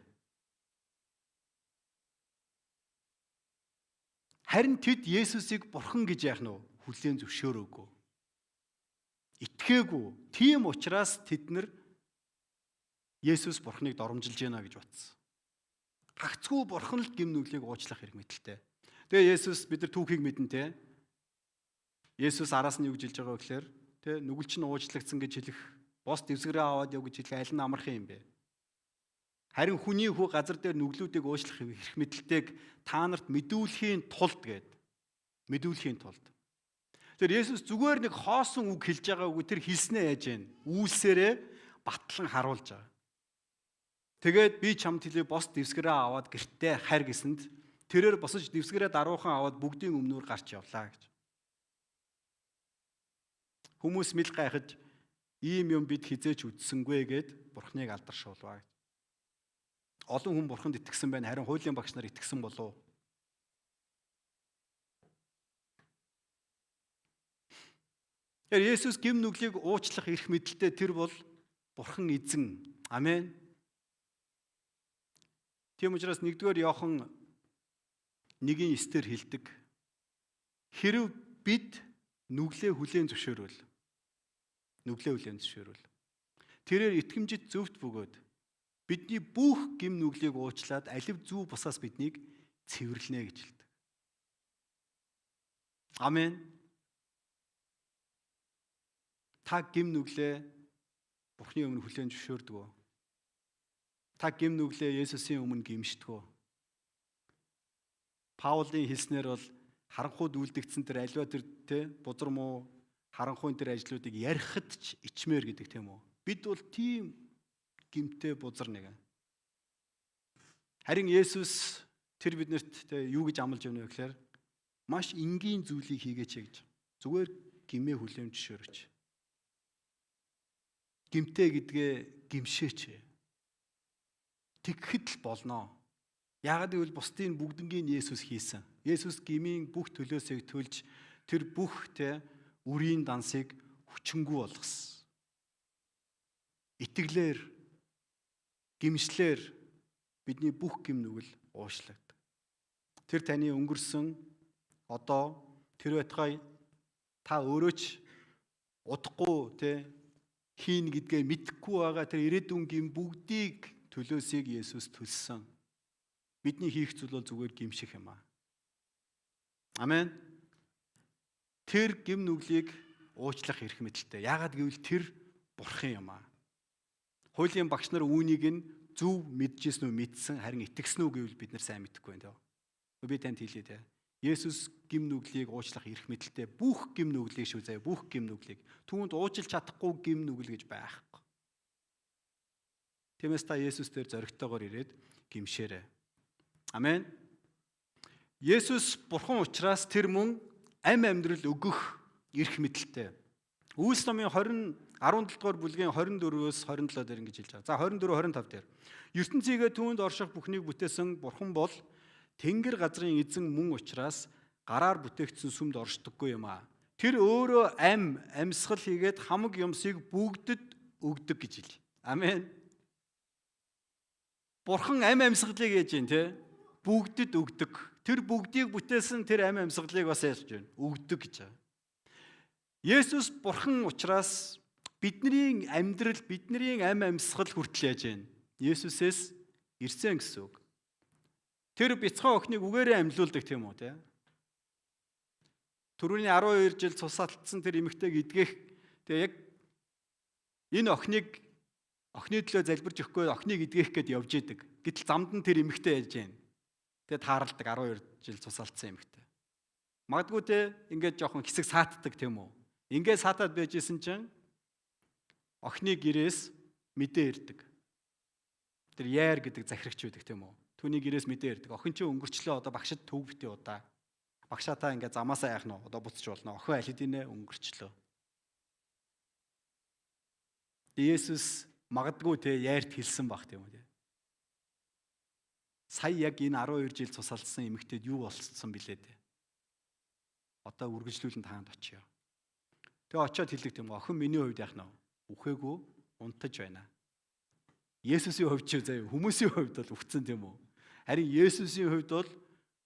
Харин тэд Есүсийг Бурхан гэж яах нь хүлээн зөвшөөрөөгүй. Итгээгүй. Тийм учраас тэд нар Есүс Бурханыг доромжилж байна гэж бодсон. Гагцхүү Бурхан л гим нүглийг уучлах хэрэг мэдэлтэй. Тэгээ Есүс бид нар түүхийг мэднэ те. Есүс араас нь юу гэж хэлж байгаа вэ гэхээр те нүгэлч нь уучлагдсан гэж хэлэх, бос дэвсгэрээ аваад яв гэж хэлэх аль нь амархан юм бэ? Харин хүний хүү газар дээр нүглүүдийг уучлах эрх мэдэлтэйг та нарт мэдүүлэхийн тулд гээд мэдүүлэхийн тулд. Тэр Есүс зүгээр нэг хоосон үг хэлж байгаагүй тэр хэлснээ яаж вэ? Үйлсээрээ батлан харуулж байгаа. Тэгээд би чамд хэлээ бос дэвсгэрээ аваад гэртээ харь гэсэнд тэрээр босож дэвсгэрээ даруухан аваад бүгдийн өмнөөр гарч явлаа гэж. Хүмүүс мэл гайхаж ийм юм бид хизээч үдсэнгүй гэд Бурхныг алдаршуулваа гэж. Олон хүн Бурханд итгэсэн байна, харин хуулийн багш нар итгэсэн болов. Есүс гим нүглийг уучлах эрх мэдэлтэй тэр бол Бурхан эзэн. Амен. Тийм учраас 1-р Иохан 1:9-дэр хэлдэг. Хэрв бид нүглээ хүлээн зөвшөөрвөл тэрээр итгэмжит зөвхт бөгөөд бидний бүх гим нүглийг уучлаад алив зүү бусаас биднийг цэвэрлэнэ гэж хэлдэг. Амен. Та гим нүглээ Бурхны өмнө хүлээн зөвшөөрдөг үү? Та гим нүглээ Есүсийн өмнө гимшдэг үү? Паулын хэлснээр бол харанхуйд үлдэгдсэн тэр аливаа тэр те бузар муу харанхуйн тэр ажлуудыг ярихад ч ичмээр гэдэг тийм үү? Бид бол тийм гимтэй бузар нэг. Харин Есүс тэр биднэрт те юу гэж амлаж өгнө вэ гэхээр маш энгийн зүйлийг хийгээч гэж. Зүгээр гимээ хүлээн зөвшөөрөөч. Гимтэй гэдгээ гимшээч. Тэгхэд л болно. Яагаад гэвэл бусдын бүгднгийн Есүс хийсэн. Есүс гмийн бүх төлөөсөө төлж тэр бүх те үрийн дансыг хүчингүй болгосон. Итгэлээр, гимшлэр бидний бүх гим нүгэл уушлагдав. Тэр таны өнгөрсөн одоо тэр байтугай та өөрөө ч удахгүй те хийн гэдгээ мэдэхгүй байгаа тэр ирээдүйн гим бүгдийг төлөөсийг Есүс төлсөн. Бидний хийх зүйл бол зүгээр гимших юм аа. Амен. Тэр гим нүглийг уучлах эрх мэдэлтэй. Яагаад гэвэл тэр Бурхан юм аа. Хуулийн багш нар үүнийг нь зөв мэдчихсэн үү мэдсэн харин итгэсэн үү гэвэл бид нар сайн мэдэхгүй байна. Би танд хэлье те. Есүс гим нүглийг уучлах эрх мэдэлтэй. Бүх гим нүглийг шүү заяа. Бүх гим нүглийг. Түүнд уучлж чадахгүй гим нүгэл гэж байхгүй. Тиймээс та Есүс дээр зоригтойгоор ирээд гимшээрэй. Амен. Есүс Бурхан учраас тэр мөн ам амьдрал өгөх эрх мэдэлтэй. Үйлс номын 17 дугаар бүлгийн 24-өөс 27 дээр ингэж хэлж байгаа. За 24-25 дээр. ертөнцийгээ түүнд орших бүхнийг бүтээсэн Бурхан бол тэнгэр газрын эзэн мөн учраас гараар бүтээгдсэн сүмд оршдоггүй юм аа. Тэр өөрөө амьсгал хийгээд хамаг юмсыг бүгдэд өгдөг гэж хэл. Амен. Бурхан амьсгалыг яаж юм те? Бүгдэд өгдөг. Тэр бүгдийг бүтээсэн тэр амьсгалыг бас яаж юм? Өгдөг гэж байна. Есүс Бурхан учраас бидний амьдрал, бидний амьсгал хүртэл яаж байна? Есүсээс ирсэн гэсэн үг. Тэр бяцхан охиныг үгээрээ амьлуулдаг тийм үү те? Түрүүний 12 жил цусаалтсан тэр эмэгтэйг эдгэх тэгээ яг энэ охины төлөө залбирч өгөхгүй охиныг эдгэх гээд явж идэг. Гэтэл замд нь тэр эмэгтэй яаж байна? Тэгээ тааралдаг 12 жил цусаалтсан эмэгтэй. Магадгүй те ингээд жоохон хэсэг саатдаг тийм үү? Ингээд саатаад байжсэн чинь охины гэрээс мэдээ ирдэг. Тэр яар гэдэг захирагч байдаг тийм үү? Түүний гэрээс мэдээ ирдэг. Охин чи өнгөрчлөө одоо багшд төв битээ удаа. Багшаа та ингээ замаасаа яах нь одоо буцаж болно. Охин аль хэдийнэ өнгөрчлөө. Есүс магадгүй те яарт хэлсэн баг тийм үү. Сая яг энэ 12 жил цусалдсан эмэгтэйд юу болцсон билээ те. Одоо үргэлжлүүлэн таанд очиё. Тэгээ очиод хэлдэг тийм үү. Охин миний хувьд яах нь вэ? Үхээгүй унтаж байна. Есүсийн хувьд ч заяа хүмүүсийн хувьд бол үхсэн тийм үү? Харин Есүсийн хувьд бол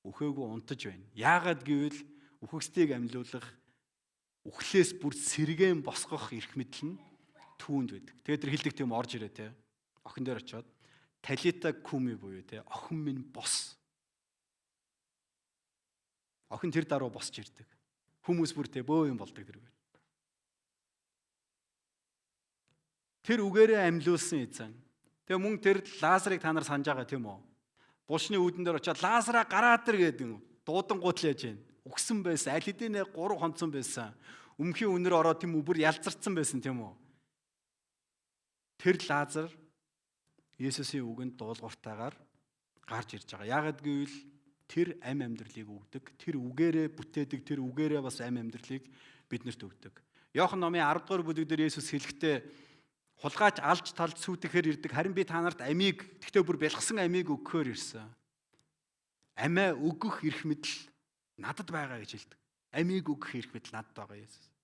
үхээгүй унтаж байна. Яагаад гэвэл үхэхстийг амьлуулах үхлээс бүр сэргээн босгох эрх мэдэл нь түүнд байдаг. Тэгээд тэр хэлдэг тийм орж ирээ те. Охин дээр очиод талита куми буюу те охин минь бос. Охин тэр даруй босч ирдэг. Хүмүүс бүр те бөө юм болдог тэргээр. Тэр үгээрээ амьлуулсан эзэн. Тэгээ мөн тэр Лазарыг та нар санаж байгаа тийм үү? Булшны үүдэн дээр очиад Лазараа гараад ир гэдэг дуудан гутал яаж байна. Үгсэн байсан. Аль хэдийнэ 3 хонцсон байсан. Өмхийн үнэр ороод тийм үбэр ялзарцсан байсан тийм үү? Тэр Лазар Есүсийн үгэнд дуулууртайгаар гарч ирж байгаа. Яагад гэвэл тэр ам амьдралыг өгдөг. Тэр үгээрээ бүтээдэг. Тэр үгээрээ бас ам амьдралыг биднэрт өгдөг. Иохан номын 10 дугаар бүлэг дээр Есүс хэлэхдээ хулгайч алж талж сүйтгэхээр ирдэг. Харин би та нарт амийг, тэгтээ бүр бэлгсэн амийг өгөхөөр ирсэн. Амиа өгөх эрх мэдэл надад байгаа гэж хэлдэг. Амийг өгөх эрх мэдэл надад байгаа Есүс.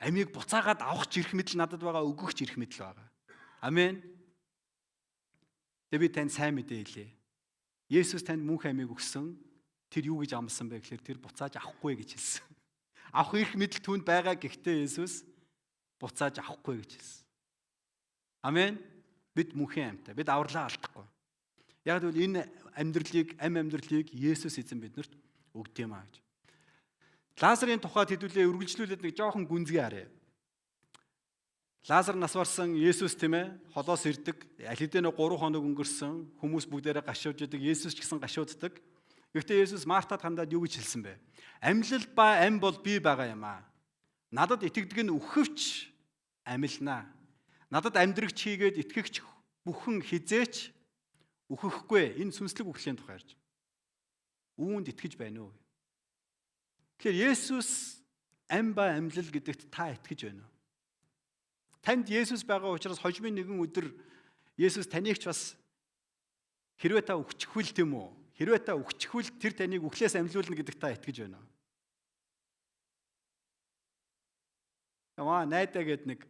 Амийг буцаагаад авах эрх мэдэл надад байгаа, өгөх эрх мэдэл байгаа. Амен. Тэгээ би танд сайн мэдээ хэлье. Есүс танд мөнх амийг өгсөн. Тэр юу гэж амласан бэ гэхээр тэр буцааж авахгүй гэж хэлсэн. Авах эрх мэдэл түүнд байгаа, гэхдээ Есүс буцааж авахгүй гэж хэлсэн. Амен. Бид мөнхийн амьтаа. Бид авралаа алдахгүй. Яг л энэ амьдралыг, ам амьдралыг Есүс эзэн биднэрт өгд юм аа гэж. Лазарын тухайд хэдүүлээ үргэлжлүүлээд нэг жоохон гүнзгий харъя. Лазар нас барсан Есүс тийм ээ холоос ирдэг. Аль хэдийнэ 3 хоног өнгөрсөн. Хүмүүс бүгдээрээ гашууждаг. Есүс ч гэсэн гашууддаг. Гэхдээ Есүс Мартад хандаад юу гэж хэлсэн бэ? Амьлал ба ам бол би байгаа юм аа. Надад итгэдэг нь үхэвч амилнаа. Надад амьдрагч хийгээд итгэгч бүхэн хизээч үхэхгүй. Энэ сүнслэг үхлийн тухай ярьж. Үүнд итгэж байна уу? Тэгэхээр Есүс ам ба амьлал гэдэгт та итгэж байна уу? Танд Есүс байгаа учраас хожимын нэгэн өдөр Есүс таныг ч бас хэрвээ та өгчихвэл тийм үү? Хэрвээ та өгчихвэл тэр таныг үхлээс амьлуулна гэдэгт та итгэж байна уу? Ямаа найдаа гээд нэг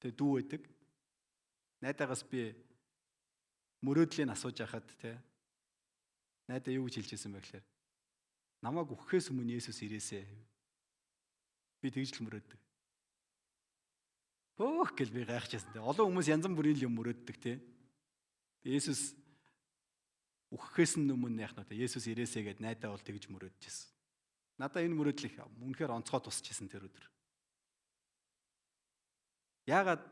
тэг дүү байдаг. Найдаагаас би мөрөөдлийн асууж яхад те. Найдаа юу гэж хэлжсэн бэ гэхээр намайг үхэхээс өмнө Есүс ирээсэ. Би тэгж л мөрөөддөг. Бөөх гэл би гайхчихсан те. Олон хүмүүс янз бүрийн юм мөрөөддөг те. Есүс үхэхээс өмнө яах нь те. Есүс ирээсэ гэд найдаа бол тэгж мөрөөдчихсэн. Надаа энэ мөрөөдөл их үнэхээр онцгой тусчихсан тэр өдөр. Яагаад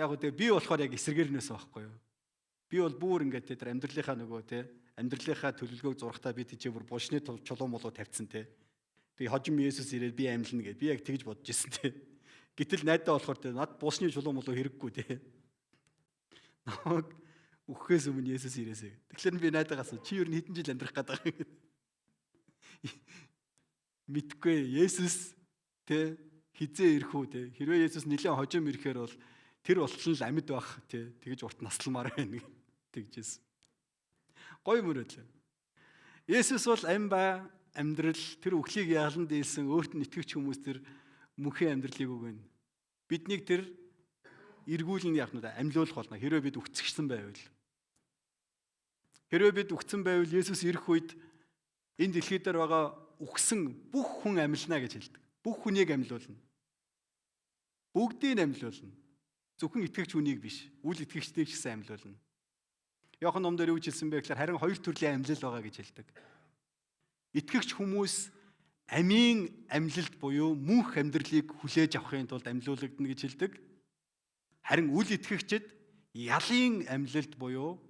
яг үгүй би болохоор яг эсэргээрнээс байхгүй юу? Би бол бүр ингээд тэр амьдралынхаа нөгөө те амьдралынхаа төлөвлөгөөг зурхтаа би тийч бүр булшны чулуун болоо тавьчихсан те. Би хожим Есүс ирээд би амьлна гэд би яг тэгж бодож ирсэн те. Гэтэл найдаа болохоор те над булшны чулуун болоо хэрэггүй те. Намайг үхэхээс өмнө Есүс ирээсэй. Тэгэхээр би найдаагаас чи юу хэдэн жил амьдрах гээд байгаа юм. Мэдгүй Есүс те хизээ ирэх үү те. Хэрвээ Есүс нэлээд хожим ирэхээр бол тэр болтол нь амьд байх те. Тэгэж урт насламаар байна тэгжээс. Гой мөрөдлөө. Есүс бол ам ба амьдрал тэр үхлийг яалан дийлсэн өөрт нь итгэгч хүмүүс тэр мөнхийн амьдралыг өгнө. Биднийг тэр эргүүлэн яах нь амьлуулах болно. Хэрвээ бид үхчихсэн байвал. Хэрвээ бид үхсэн байвал Есүс ирэх үед энэ дэлхий дээр байгаа үхсэн бүх хүн амьлна гэж хэлдэг. Бүх хүнийг амьлуулна. Бүгдийг амьлуулна. Зөвхөн итгэгч хүнийг биш, үл итгэгчдийг ч гэсэн амьлуулна. Иохан номдэр юу хэлсэн бэ гэхээр харин 2 төрлийн амьлал байгаа гэж хэлдэг. Итгэгч хүмүүс амийн амьлалд буюу мөнх амьдралыг хүлээж авахын тулд амьлуулагдана гэж хэлдэг. Харин үл итгэгчид ялын амьлалд буюу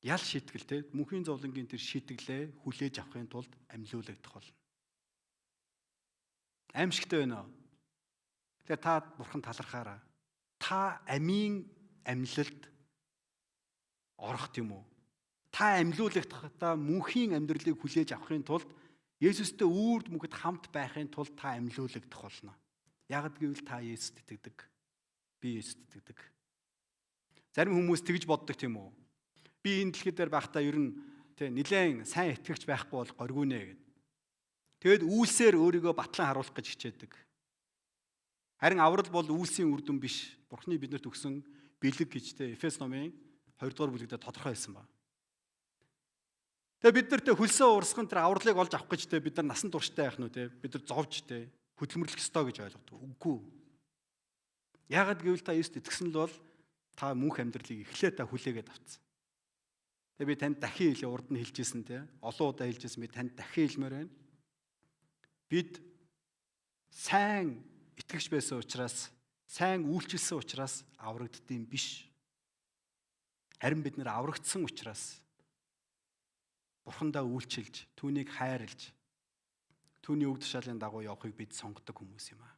ял шийтгэл мөнхийн зовлонгийн тэр шийтгэлээ хүлээж авахын тулд амьлуулагдах болно. Аимшигтай байна уу? Тэгээ та бурхан талархаараа. Та амийн амьлалд орох тийм үү? Та амьлуулагдахдаа мөнхийн амьдралыг хүлээж авахын тулд Есүстэй үрд мөгөд хамт байхын тулд та амьлуулагдах болно. Яг гэвэл та Есүст итгэдэг. Би Есүст итгэдэг. Зарим хүмүүс тэгж боддог тийм үү? Би энэ дэлхий дээр байхдаа ер нь нэлээд сайн итгэгч байхгүй бол горгүй нэ гэд. Тэгэд үйлсээр өөрийгөө батлан харуулах гэж хичээдэг. Харин аврал бол үйлсийн үр дүн биш. Бурхны бидэнд өгсөн бэлэг гэж Эфес номын 2 дугаар бүлэгтээ тодорхой хэлсэн ба. Тэгээ бид нарт хөлсөө уурсган тэр авралыг олж авах гэж бид нар насан турштай байх нь бид нар зовж хөдөлмөрлөх ёстой гэж ойлгодог. Үгүй. Яагад гэвэл та Есүст итгэсэн л бол та мөнх амьдралыг эхлээ та хүлээгээд авцсан. Тэгээ би танд дахин хэлээ урд нь хэлжсэн олон удаа хэлжсэн би танд дахин хэлмээр байна. Бид сайн итгэж байсан учраас сайн үйлчилсэн учраас аврагддсан биш. Харин бид нэр аврагдсан учраас Бурхандаа үйлчилж, түүнийг хайрлж, түүний үг тушаалын дагуу явахыг бид сонгодог хүмүүс юм аа.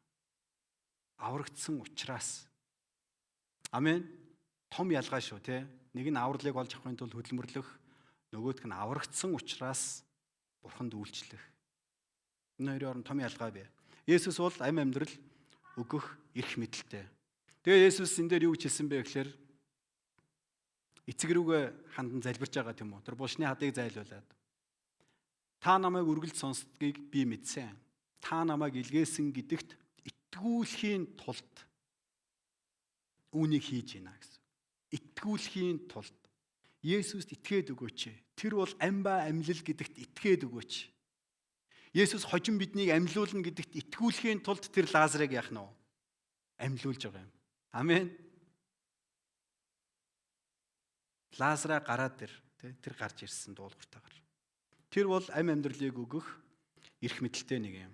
Аврагдсан учраас. Амен. Том ялгаа шүү, Нэг нь авралыг олж авахын тулд хөдөлмөрлөх, нөгөөх нь аврагдсан учраас Бурханд үйлчлэх. Энэ хоёрын том ялгаа бай. Есүс бол амь амьдрал өгөх эрх мэдэлтэй. Тэгээ Есүс энэ дээр юу гэж хэлсэн бэ гэхээр эцэг рүүгээ хандан залбирч байгаа тийм үү? Тэр булшны хадыг зайлуулад. Та намайг үргэлж сонсдгийг би мэдсэн. Та намайг илгээсэн гэдэгт итгүүлэхийн тулд үүнийг хийж гинэ гэсэн. Итгүүлэхийн тулд Есүст итгээд өгөөч. Тэр бол амба амьлал гэдэгт итгээд өгөөч. Есүс хожим биднийг амьлуулна гэдэгт итгүүлэхийн тулд тэр Лазарыг яах нь вэ? Амьлуулж байгаа юм. Амен. Лазараа гараад тэр гарч ирсэн дуулууртаагаар. Тэр бол амь амьдралыг өгөх эрх мэдэлтэй нэг юм.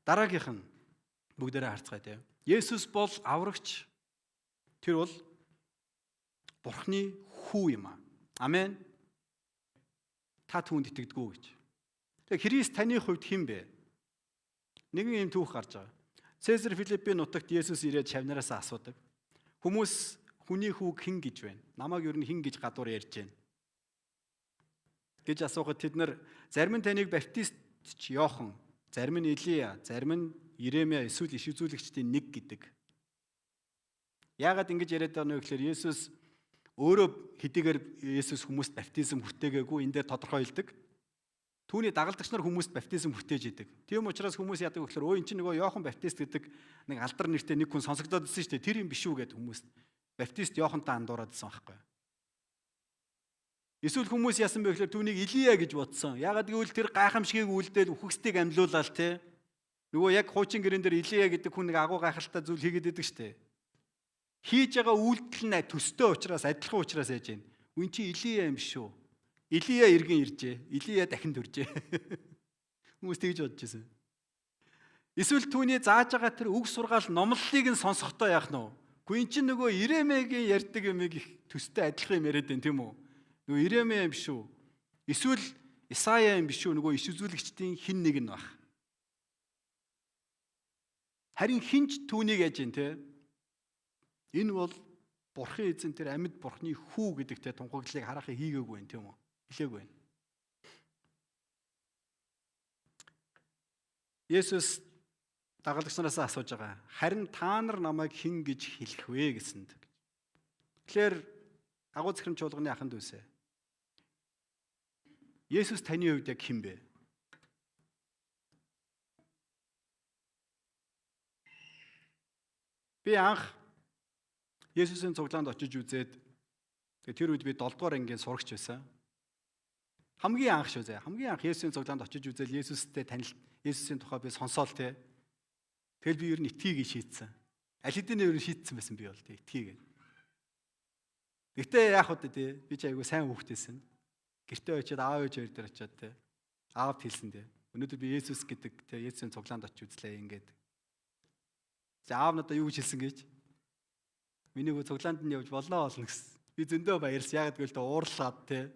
Дараагийнх нь бүгдээрээ харцгаая Есүс бол аврагч. Тэр бол Бурхны хүү юм аа. Амен. Та түүнд итгэдэггүй гэж. Тэгээ Христ таны хувьд хэн бэ? Нэгэн юм түүх гарч байгаа. Цэсар Филиппийн нутагт Есүс ирээд шавнараас асуудаг. Хүмүүс хүний хүүг хэн гэж байна? Намайг ер нь хэн гэж гадуур ярьж байна? Гэж асуухад тэд нар зарим нь таныг баптистч Иохан, зарим нь Илия, зарим нь Иремья эсвэл иш үзүүлэгчдийн нэг гэдэг. Яагаад ингэж яриад байгаа вэ гэхээр Есүс өөрөө хэдийгээр Есүс хүмүүст баптизм хүртээгээгүй энэ дээр тодорхой хэлдэг. Түүний дагалдагч нар хүмүүст баптизм хүртээж идэг. Тийм учраас хүмүүс яадаг вэ гэхээр өө эн чинь нөгөө Иохан баптист гэдэг нэг алдар нэртэй нэг хүн сонсогдоод ирсэн шүү дээ. Тэр юм биш үү гэдэг хүмүүс баптист Иохантай андуураад ирсэн байхгүй. Эсвэл хүмүүс яасан бэ гэхээр түүнийг Илия гэж бодсон. Яагаад гэвэл тэр гайхамшигыг үлдээл үхэгсдийг амьлуулаад нөгөө яг хуучин гэрэн дээр Илия гэдэг хүн нэг агуу гайхалтай зүйл хийгээд идэг шүү дээ. Хийж байгаа үйлдэл нь төстэй учраас адилхан учраас яаж юм. Үн чи Илия юм шүү. Илия иргэн иржээ. Илия дахин төржээ. Хүмүүс тэгж бодож байсан. Эсвэл түүний зааж байгаа тэр үг сургаал номлолыг нь сонсохдоо яах нь вэ? Гүн чинь нөгөө Иремьягийн ярьдаг юмыг их төстэй адилхан юм яриад байна тийм үү? Нөгөө Иремья юм биш үү? Эсвэл Исая юм биш үү? Нөгөө иш үзүүлэгчдийн хин нэг нь баг. Харин хинч түүнийг яаж юм те? Энэ бол Бурхан эзэн тэр амьд Бурханы хүү гэдэгтэй тунхаглалыг харахыг хийгээгүй юм тийм үү? Хэлээгүй байна. Есүс дагалдагч нараас асууж байгаа. Харин та нар намайг хэн гэж хэлэх вэ гэсэнд. Тэгэхээр агуу захирам чуулганы аханд үсэ. Есүс таны хувьд яг хэн бэ? Би анх Есүсийн цуглаанд очиж үзээд тэр үед би 7 дугаар ангийн сурагч байсан. Хамгийн анх шүү зэ. Хамгийн анх Есүсийн цуглаанд очиж үзэл Есүстэй танилт, Есүсийн тухай би сонсоол те. Тэгэл би ер нь итгий гэж шийдсэн. Аль хэдийн ер нь шийдсэн байсан би бол те итгий гэж. Гэтэ яах вэ те? Би ч айгүй сайн хүүхдээсэн. Гэртээ очиод аав ээж хоёр дээр очиод те. Аавд хэлсэн те. Өнөөдөр би Есүс гэдэг те Есүсийн цуглаанд очиж үзлээ ингээд. За аав надаа юу гэж хэлсэн гэж? Миний хүү цуглаанд нь явж болноо олно гэсэн. Би зөндөө баярлсан. Яагаад гэвэл уурлаад те.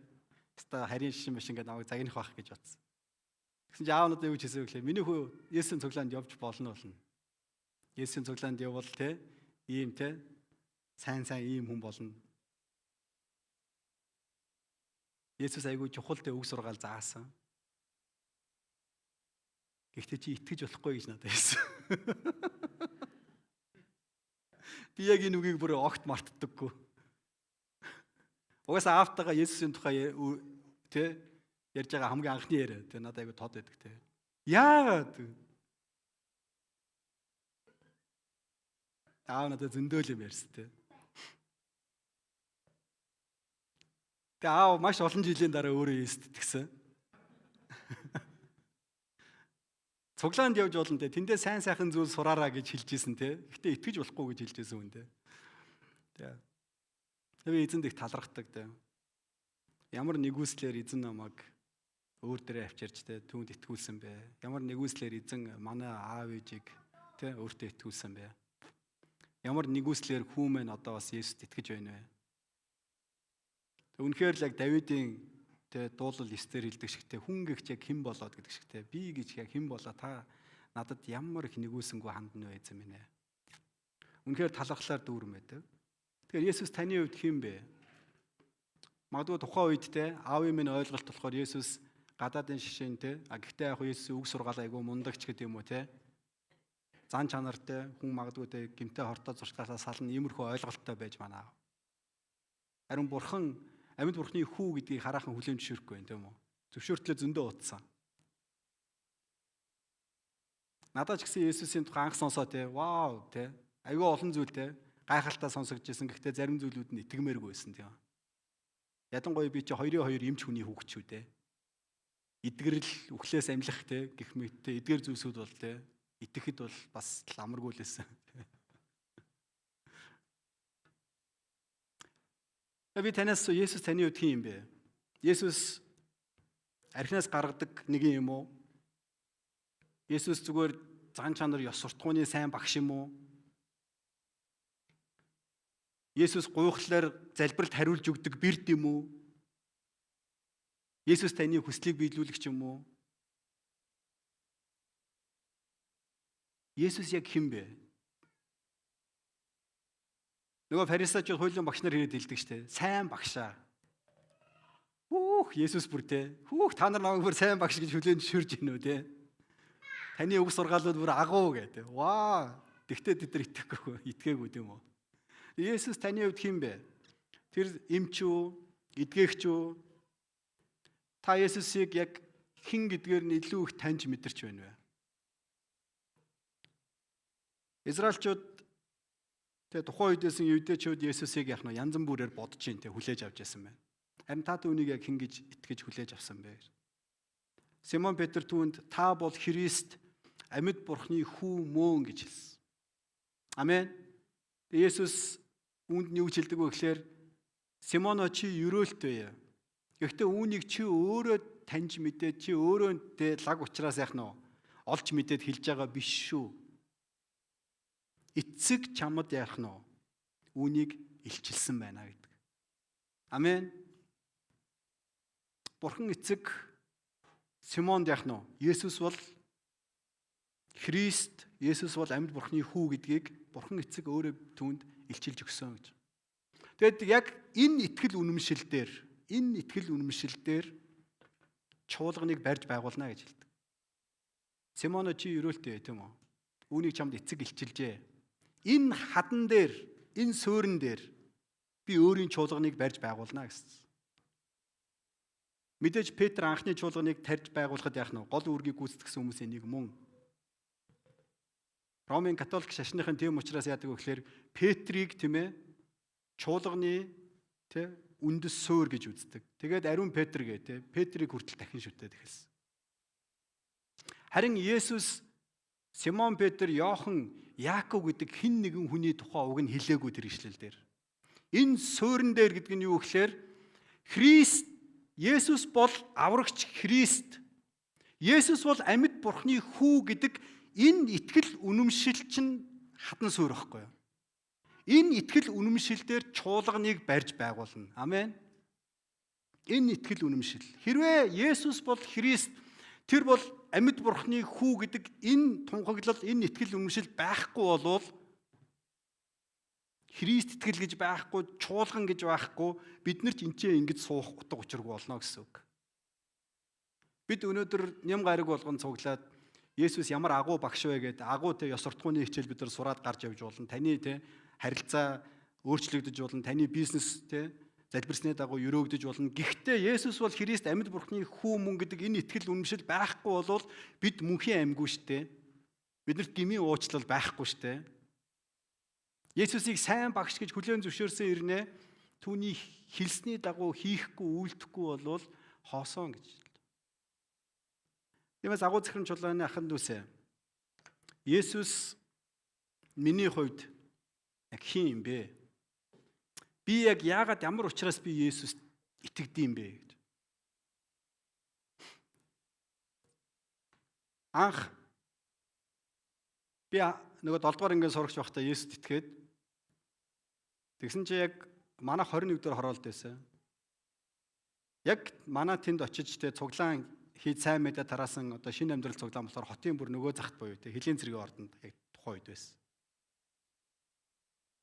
Хэвээ харийн шишин машин гэдэг намайг загних байх гэж бодсон. Тэгсэн чинь аав надад юу гэж хэлсэн вэ гэхээр миний хүү Есүсийн цуглаанд явж болно болно. Есүсийн цуглаанд явбал те ийм те Сайн ийм хүн болно. Есүс айгүй чухал дэ үг сургаал заасан. Гэхдээ чи итгэж болохгүй гэж надад хэлсэн. Би яг энэ үгийг бүр огт мартдаггүй. Угаасаа аавтайгаа Есүсийн тухай ярьж байгаа хамгийн анхны яриа. Тэгээ надад айгүй тод байдаг те. Яагаад? Аав надад зөндөөл юм ярьсан те. Тэгээ аав маш олон жилийн дараа өөрөө Есүст итгэсэн. Цуглаанд явж олон те. Тэндээ сайн сайхан зүйл сураараа гэж хэлжсэн те. Гэхдээ итгэж болохгүй гэж хэлжсэн хүн те. Тэгээ эзэнд их талархдаг те. Ямар нэгүслэр эзэн намайг өөр дээрээ авчирч те түүнд итгүүлсэн бэ. Ямар нэгүслэр эзэн манай аав ээжийг те өөртөө итгүүлсэн бэ. Ямар нэгүслэр хүн мэн одоо бас Есүст итгэж байна вэ. Үнэхээр л яг Давидын те дуулал 9-дэр хэлдэг шигтэй хүн гихч яг хэн болоод гэдэг шигтэй би гэж яг хэн болоо та надад ямар их нэгүүлсэнгүй хандна вэ эзэн минь. Үнэхээр талархлаар дүүрэн байдаг. Тэгэхээр Есүс таны хувьд хэн бэ? Магадгүй тухайн үед те аавын минь ойлголт болохоор Есүс гадаадын шишээн те гэхдээ яг Есүс үг сургаал айгу мундагч гэдэг юм уу те зан чанартай хүн магадгүй те гимтэй хортоо зуршлаасаа сална иймэрхүү ойлголттой байж манай аав. Харин бурхан амьд бурхны хүү гэдгийг хараахан хүлээн зөвшөөрөхгүй байх тийм үү? Зөвшөөртлөө зөндөө утсан. Надад ч гэсэн Есүсийн тухай анх сонсоо те вау те айгүй олон зүйл те гайхалтай сонсогдчихсэн. Гэхдээ зарим зүйлүүд нь итгэмээргүй байсан тийм. Ядангуяа би чи 2-2 эмч хүний хүүхэд шүү те. Эдгэрэл үхлээс амьлах те гэх мэт те эдгээр зүйлсүүд бол те итгэхэд бол бас амаргүй л байсан. Би танаас Есүс таны хувьд хэн юм бэ? Есүс архинаас гаргадаг нэг юм уу? Есүс зүгээр зан чанар ёс суртахууны сайн багш юм уу? Есүс гуйхлаар залбиралд хариулж өгдөг бэрд юм уу? Есүс таны хүслийг биелүүлэгч юм уу? Есүс яг хэн бэ? Нөгөө фарисеучуд хуулийн багш нар хэлээд хэлдэг штэ. Сайн багшаа. Есүс бүр те. Та нар намайг бүр сайн багш гэж хүлээн зөвшөөрж гинөө те. Таны үг сургаалууд бүр агуу гэдэг. Ваа. Тэгтээ тэд нар итгээгүй тийм үү? Есүс таны хувьд хэн бэ? Тэр эмч үү? Эдгээгч үү? Та Есүсийг яг хэн гэдгээр нь илүү их таньж мэдэрч байна вэ? Израильчууд тэгээ тухайн үедээсэн юудэчүүд Есүсийг яах нь янз бүрээр бодож ин тэ хүлээж авч яасан байна. Харин та түүнийг яг хэн гэж итгэж хүлээж авсан бэ? Симон Петр түүнд та бол Христ амьд бурхны хүү мөн гэж хэлсэн. Амен. Есүс үүнд нь юу хэлдэг вэ гэхээр Симоно чи ерөөлтэй. Гэхдээ үүнийг чи өөрөө таньж мэдээд чи өөрөө лаг ухраас яах нь олж мэдээд хэлж байгаа биш шүү. Эцэг чамд яах нь үүнийг илчилсэн байна гэдэг. Амен. Бурхан эцэг Симонд яах нь Есүс бол Христ, Есүс бол амьд бурхны хүү гэдгийг Бурхан эцэг өөрөө түүнд илчилж өгсөн гэж. Тэгэд яг энэ итгэл үнэмшил дээр чуулганыг барьж байгуулна гэж хэлдэг. Симоно чи ерөөлтэй тийм үү? Үүнийг чамд эцэг илчилжээ. Энэ хадан дээр, энэ суурин дээр би өөрийн чуулганыг барьж байгуулна гэсэн. Мэдээж Петр анхны чуулганыг тарьж байгуулахад яах нь гол үүргийг гүйцэтгэсэн хүмүүсийн нэг мөн. Ромын католик шашныхын тийм учраас яадаг вэ гэхээр Петрийг тийм ээ чуулганы үндэс суур гэж үздэг. Тэгээд ариун Петр гээ Петрийг хүртэл дахин шүтээд эхэлсэн. Харин Есүс Симон Петр, Йохан, Яаков гэдэг хэн нэгэн хүний тухай уг нь хэлээгүй тэр ишлэл дээр. Энэ суурин дээр гэдэг нь юу гэхээр Христ, Есүс бол аврагч Христ. Есүс бол амьд бурхны хүү гэдэг энэ итгэл үнэмшил чинь хатан суурь байхгүй юу? Энэ итгэл үнэмшил дээр чуулганыг барьж байгуулна. Амен. Энэ итгэл үнэмшил. Хэрвээ Есүс бол Христ, тэр бол амьд бурхны хүү гэдэг энэ тунхаглал, энэ итгэл үнэмшил байхгүй болвол Христ итгэл гэж байхгүй, чуулган гэж байхгүй, бид нар ч энчээ ингэж суух утга учиргүй болно гэсэн үг. Бид өнөөдөр ням гариг болгон цуглаад Есүс ямар агуу багш вэ гэдэг агуу те ёс суртахууны хичээл бид нар сураад гарч явж болно. Таны те харилцаа өөрчлөгдөж болно. Таны бизнес те залбирсны дагуу өрөөгдөж болно. Гэхдээ Есүс бол Христ амьд бурхны хүү мөн гэдэг энэ итгэл үнэмшил байхгүй бол бид мөнхийн амьгүй штэ. Биднэрт гмийн уучлал байхгүй штэ. Есүсийг сайн багш гэж хүлээн зөвшөөрсөн ирнэ. Түүний хэлсний дагуу хийхгүй үйлдэхгүй бол хоосон гэж. Тиймээс агуу захирам чулааны ахын дүүсээ. Есүс миний хувьд яг хин юм бэ? Би яг яагаад ямар учраас би Есүст итгэдэм бэ гэж. Анх би нөгөө 7 дугаар ангийн сурагч байхдаа Есүст итгээд тэгсэн чи яг манай 21 дээр хороолт байсан. Яг манай тэнд очиж те цуглаан хийж сайн мэдээ тараасан одоо шинэ амьдрал цуглаан болохоор хотын бүр нөгөө захт буюу те хөлийн цэргийн ордонд яг тухайн үед байсан.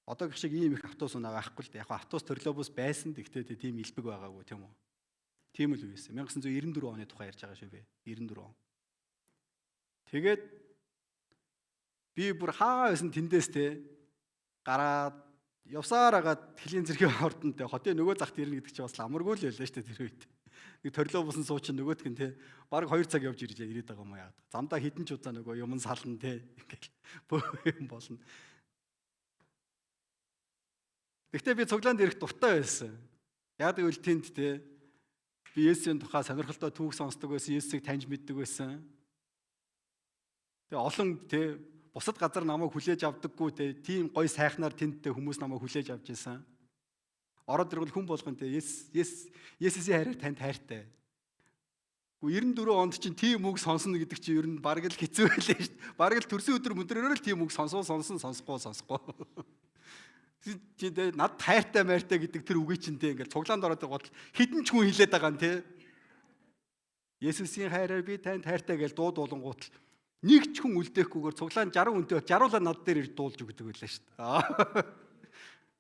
Одоо гэх шиг ийм их автобус унаа байхгүй л дээ. Яг автобус төрлөөбус байсан гэхдээ тийм илбэг байгаагүй тийм үү. Тийм л үе байсан. 1994 оны тухай ярьж байгаа шүү би. 94 он. Тэгээд би бүр хаа байсан тэндээс те гараад явсаар агаад хөлийн цэргийн ордонд те хотын нөгөө захт ирнэ гэдэг чинь бас амаргүй л байлаа шүү дээ тэр үед. Нэг төрлөө бусан суучин нөгөөтг нь те баг 2 цаг явж ирээд байгаа юм яа. Замдаа хідэн ч удаа нөгөө юм сална те ингээл бөө юм болно. Гэхдээ би цуглаанд ирэх дуртай байсан. Яг гэвэл тэнд те би Есүсийн тухай сонирхолтой түүх сонсдог байсан, Есүсийг таньж мэддэг байсан. Тэгээ олон те бусад газар намайг хүлээж авдаггүй те тийм гой сайхнаар тэндтэй хүмүүс намайг хүлээж авч байсан. Ороод ирвэл хүн болгон те Есүсийн хайраар танд хайртай. 94 онд чинь тийм үг сонсно гэдэг чинь ер нь бараг л хэцүү байлаа шүү дээ. Бараг л төрсөн өдөр мөдрөөр л тийм үг сонсохгүй. Чи тэ над хайртай майртай гэдэг тэр үгийг чинь те ингээл цуглаанд ороод байгаа хідэн ч хүн хэлээд байгаа нь те. Есүсийн хайраар би танд хайртай гэж дууд болонгуут нэг ч хүн үлдээхгүйгээр цуглаан 60 хүнтэй жаруулаа над дээр ир дуулж өгдөг байлаа шүү дээ.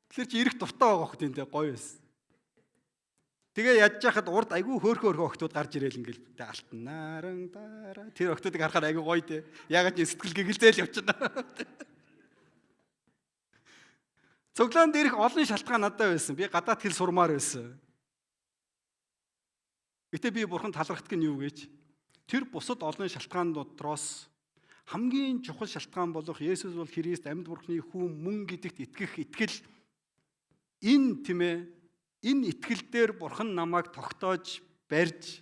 Тэгэхээр чи ирэх дуртай байгаа хөх тийм те гоё байсан. Тэгээ ядж яхад урд айгүй хөөхөөр охтууд гарч ирээл ингээл алтнааран дараа тэр охтуудыг харахаар айгүй гоё те. Ягаад ч сэтгэл гэгэлзээл явчихна. Цуглаанд ирэх олон шалтгаан надад байсан. Би гадаад хэл сурмаар байсан. Гэтэ би бурханд талархдаг нь юу гэж? Тэр бусад олон шалтгаан дотроос хамгийн чухал шалтгаан болох Есүс бол Христ амьд бурхны хүү мөн гэдэгт итгэх итгэл энэ тийм ээ энэ итгэл дээр бурхан намайг тогтоож барьж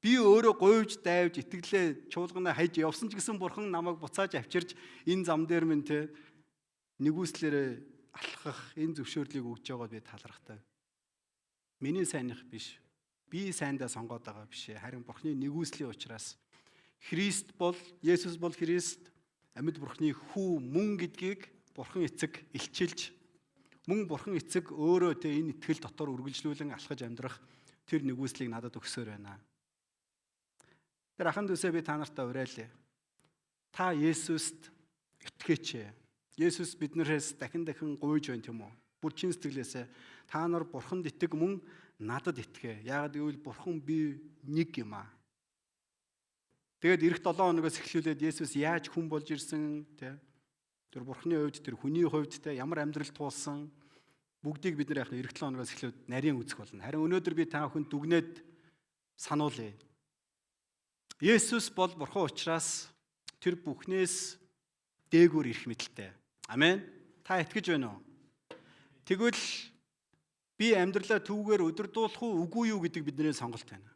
би өөрөө говьж дайвж итгэлээ чуулганаа хайж явсан ч гэсэн бурхан намайг буцааж авчирж энэ зам дээр минь те нэгүслээрээ алхах энэ зөвшөөрлийг өгж байгаад би талархтай. Миний сайных биш. Би сайндаа сонгоод байгаа биш ээ. Харин бурхны нэгүслийн учраас Христ бол Есүс бол Христ амьд бурхны хүү мөн гэдгийг бурхан эцэг илчилж мөн бурхан эцэг өөрөө тэ энэ итгэл дотор үргэлжлүүлэн алхаж амьдрах тэр нэгүслийг надад өгсөөр байна. Тэр ахын дүүсээ би та нартай уриалъя. Та Есүст итгэж. Есүс биднээс дахин гуйж байна тийм үү? Бүр чин сэтгэлээсээ та нар бурханд итэг мөн надад итгэе. Яагаад гэвэл бурхан би нэг юм аа. Тэгээд эх 7 хоногоос эхлүүлээд Есүс яаж хүн болж ирсэн тий? Тэр бурханы хувьд тэр хүний хувьд те ямар амьдрал туулсан бүгдийг бид нар яг эх 7 хоногоос эхлээд нарийн үзэх болно. Харин өнөөдөр би та бүхэнд дүгнээд сануулъя. Есүс бол бурхан учраас тэр бүхнээс дээгүүр ирэх мэдлэлтэй. Амен. Та итгэж байна уу? Тэгвэл би амьдралаа түүгээр өдөрдуулах уу үгүй юу гэдэг бидний сонголт байна.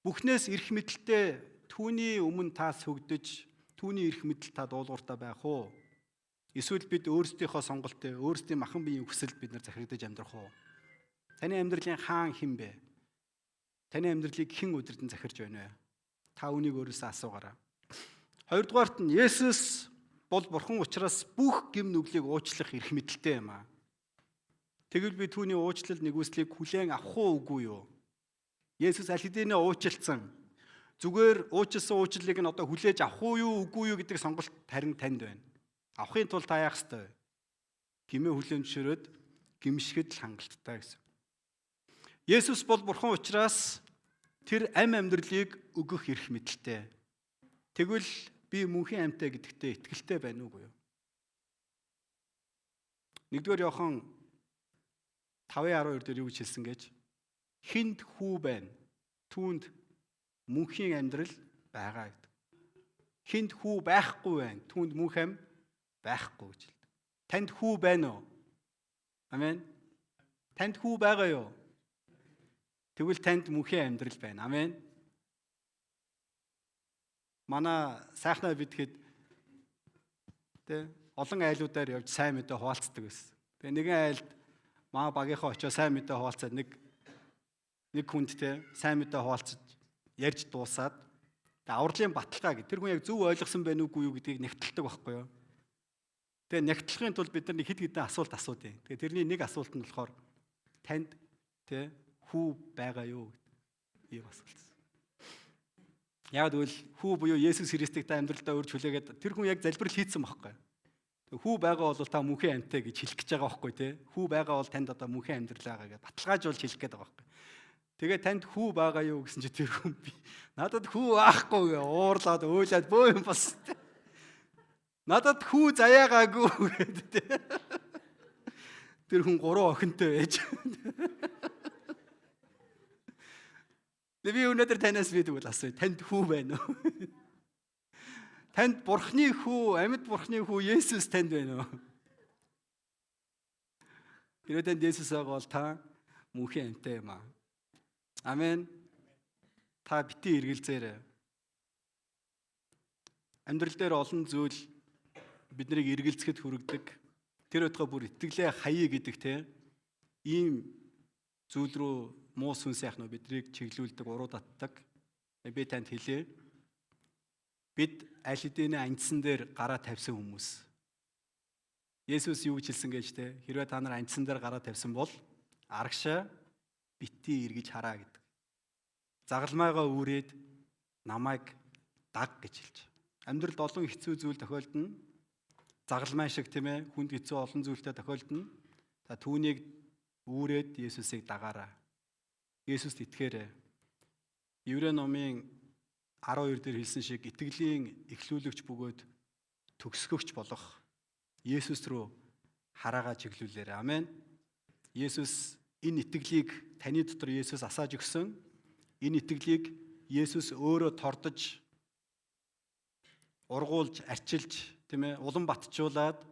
Бүхнээс ирэх мэдлэлтэй түүний өмнө та сүгдэж түүний ирэх мэдэл та дуулууртаа байх уу? Эсвэл бид өөрсдийнхөө сонголтыг өөрсдийн махан биеийн хүсэлд бид нар захирагдаж амьдрах уу? Таны амьдралын хаан хэн бэ? Таны амьдралыг хэн удирдан захирж байна вэ? Та үнийг өөрөөсөө асуугаарай. Хоёрдугаарт нь Есүс бол бурхан учраас бүх гэм нүглийг уучлах эрх мэдэлтэй юм аа. Тэгвэл би түүний уучлал нэгүслийг хүлээн авах уу үгүй юу? Есүс аль хэдийнэ уучлалцсан. Зүгээр уучлсан уучлалыг нь одоо хүлээж авах уу юу үгүй юу гэдэг сонголт харин танд байна. Авахын тулд та яах ёстой вэ? гимээ хүлээн зөвшөөрөөд гимшгэд л хангалттай гэсэн. Есүс бол Бурхан учраас тэр амь амьдралыг өгөх эрх мэдэлтэй. Тэгвэл би мөнхийн амьтаа гэдэгтээ итгэлтэй байна уугүй юу? 1-р Иохан 5:12 дээр юу гэж хэлсэн гэж? Хинд хүү байна? Түүнд мөнхийн амьдрал байгаа гэдэг. Хинд хүү байхгүй байна? Түүнд мөнх ам байхгүй гэж хэлдэг. Танд хүү байна уу? Амен. Танд хүү байгаа юу? Тэгвэл танд мөнхийн амьдрал байна. Амен. Манай сайхнаа бидэхэд тэ олон айлуудаар явж сайн мэдээ хуваалцдаг байсан. Тэгээ нэгэн айлд маа багийнхаа очоо сайн мэдээ хуваалцаад нэг хүнд тэ сайн мэдээ хуваалцаж ярьж дуусаад тэгээ авралын баталгаа гэдэг. Тэр хүн яг зөв ойлгосон байх үгүй юу гэдгийг нягтладаг байхгүй юу? Тэгээ нягтлахын тулд бид нар хэд хэдэн асуулт асуудیں۔ Тэгээ тэрний нэг асуулт нь болохоор танд тэ хүү байгаа юу гэдэг ийм асуулт. Яг тэгвэл хүү буюу Есүс Христийг та амьдралдаа урьж хүлээгээд тэр хүн яг залбирал хийцэн байхгүй. Хүү байгаа бол та мөнхийн амьтаа гэж хэлэх гэж байгаа байхгүй тий. Хүү байгаа бол танд одоо мөнхийн амьдрал байгаа гэж баталгаажуулж хэлэх гээд байгаа байхгүй. Тэгээ танд хүү байгаа юу гэсэн чи тэр хүн би надад хүү аахгүй гэ уурлаад өөлээд бөө юм бас. Надад хүү заяагаагүй гэдэг. Тэр хүн 3 охинтой байж. Би өнөөдөр танаас бидгүүл асууя. Танд хүү байна уу? Танд Бурхны хүү, амьд Бурхны хүү Есүс танд байна уу? Хэрвээ танд Есүс байгаа бол та мөнхийн амьтаа юм аа. Амен. Та битгий эргэлзээрэй. Амьдрал дээр олон зүйл биднийг эргэлзэхэд хүргэдэг. Тэр өдгөө бүр итгэлээ хаяа гэдэг те ийм зүйл рүү муу сүнс яхнаа биднийг чиглүүлдэг, уруу татдаг. Би танд хэлье. Бид аль хэдийн анцсан дээр гараа тавьсан хүмүүс. Есүс юу гэж хэлсэн гэж те хэрвээ та нар анцсан дээр гараа тавьсан бол арагшаа битгий эргэж хараа гэдэг. Загалмайгаа үүрээд намайг даг гэж хэлж. Амьдралд олон хэцүү зүйл тохиолдно. Загалмай шиг тийм ээ хүнд хэцүү олон зүйлтэй тохиолдно. Та түүнийг үүрээд Есүсийг дагаараа. Есүст итгээрэй. Еврей номын 12 дээр хэлсэн шиг итгэлийн эхлүүлэгч бөгөөд төгсгөгч болох Есүс рүү хараагаа чиглүүлээрэй. Амен. Есүс энэ итгэлийг таны дотор Есүс асааж өгсөн. Энэ итгэлийг Есүс өөрөө тордож, ургуулж, арчилж, тийм ээ, улам батжуулаад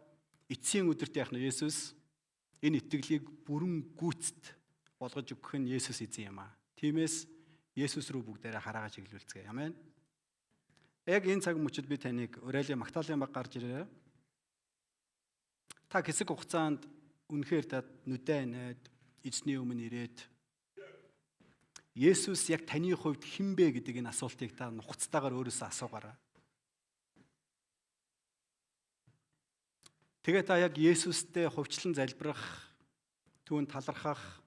эцсийн өдөрт яах нь Есүс энэ итгэлийг бүрэн гүйцэд болгож өгөх нь Есүс эзэн юм аа. Тиймээс Есүс рүү бүгдээрээ хараагаа чиглүүлцгээе. Амен. Яг энэ цаг мөчид би таныг Урайлын Магдалины баг гарч ирээ. Та хэсэг хугацаанд үнэхээр та нүдэ найд эзний өмнө ирээд Есүс яг таны хувьд хэн бэ гэдэг энэ асуултыг та нухацтайгаар өөрөөсөө асуугаарай. Тэгээ та яг Есүстэй хувьчлан залбирах, түүнд талархах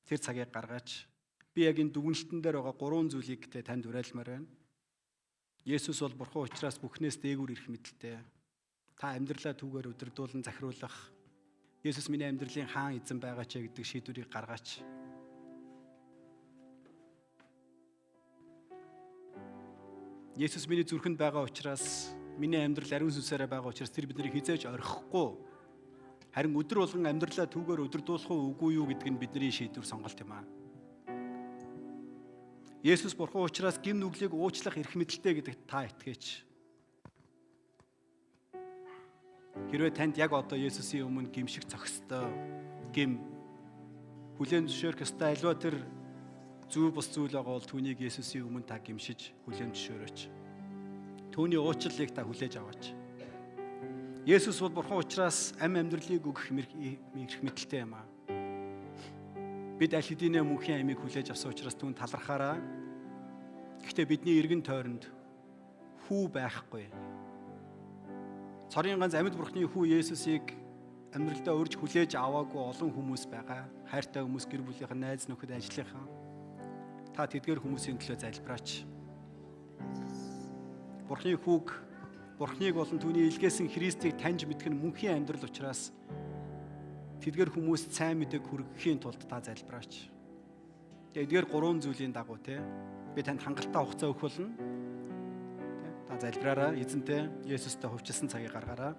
тэр цагийг гаргаач. Би яг энэ дүгнэлтэн дээр байгаа 3 зүйлийг танд уриалмаар байна. Есүс бол Бурхан учраас бүхнээс дээгүүр ирэх мэдлэлтэй. Та амьдралаа түүгээр өдөрдүүлэн захируулах. Есүс миний амьдралын хаан эзэн байгаа ч гэдэг шийдвэрийг гаргаач. Есүс миний зүрхэнд байгаа учраас, миний амьдрал ариун сүнсээрээ байгаа учраас тэр биднийг хизээж орхихгүй. Харин өдөр болгон амьдралаа түүгээр өдөрдүүлэх үгүй юу гэдэг нь бидний шийдвэр сонголт юм аа. Есүс Бурхан учраас гим нүглийг уучлах эрх мэдэлтэй гэдэгт та итгэж. Хэрвээ танд яг одоо Есүсийн өмнө гимшиг зохистой, гим хүлээн зөвшөөрөх ёстой аливаа тэр зөв бус зүйл байгаа бол түүнийг Есүсийн өмнө та гимшиж хүлээн зөвшөөрөөч. Түүний уучлалыг та хүлээж аваач. Есүс бол Бурхан учраас амь амьдралыг өгөх эрх мэдэлтэй юм аа. Бид аль хэдийнэ мөнхийн амийг хүлээж авсан учраас түүнд талархаараа. Гэхдээ бидний эргэн тойронд хүү байхгүй. Цорын ганц амьд Бурхны хүү Есүсийг амьдралдаа урьж хүлээж аваагүй олон хүмүүс байгаа. Хайртай хүмүүс, гэр бүлийнхэн, найз нөхөд, ажлынхан. Та тэдгээр хүмүүсийн төлөө залбираач. Бурхны хүүг, Бурхныг болон түүний илгээсэн Христийг таньж мэдэх нь мөнхийн амьдрал учраас тэдгээр хүмүүст сайн мэдээг хүргэхийн тулд та залбираач. Тэгээ эдгээр 3 зүйлийн дагуу те би танд хангалттай хугацаа өгөх болно. Та залбираараа, эзэнтэй Есүстэй хувьчилсан цагийг гаргаараа.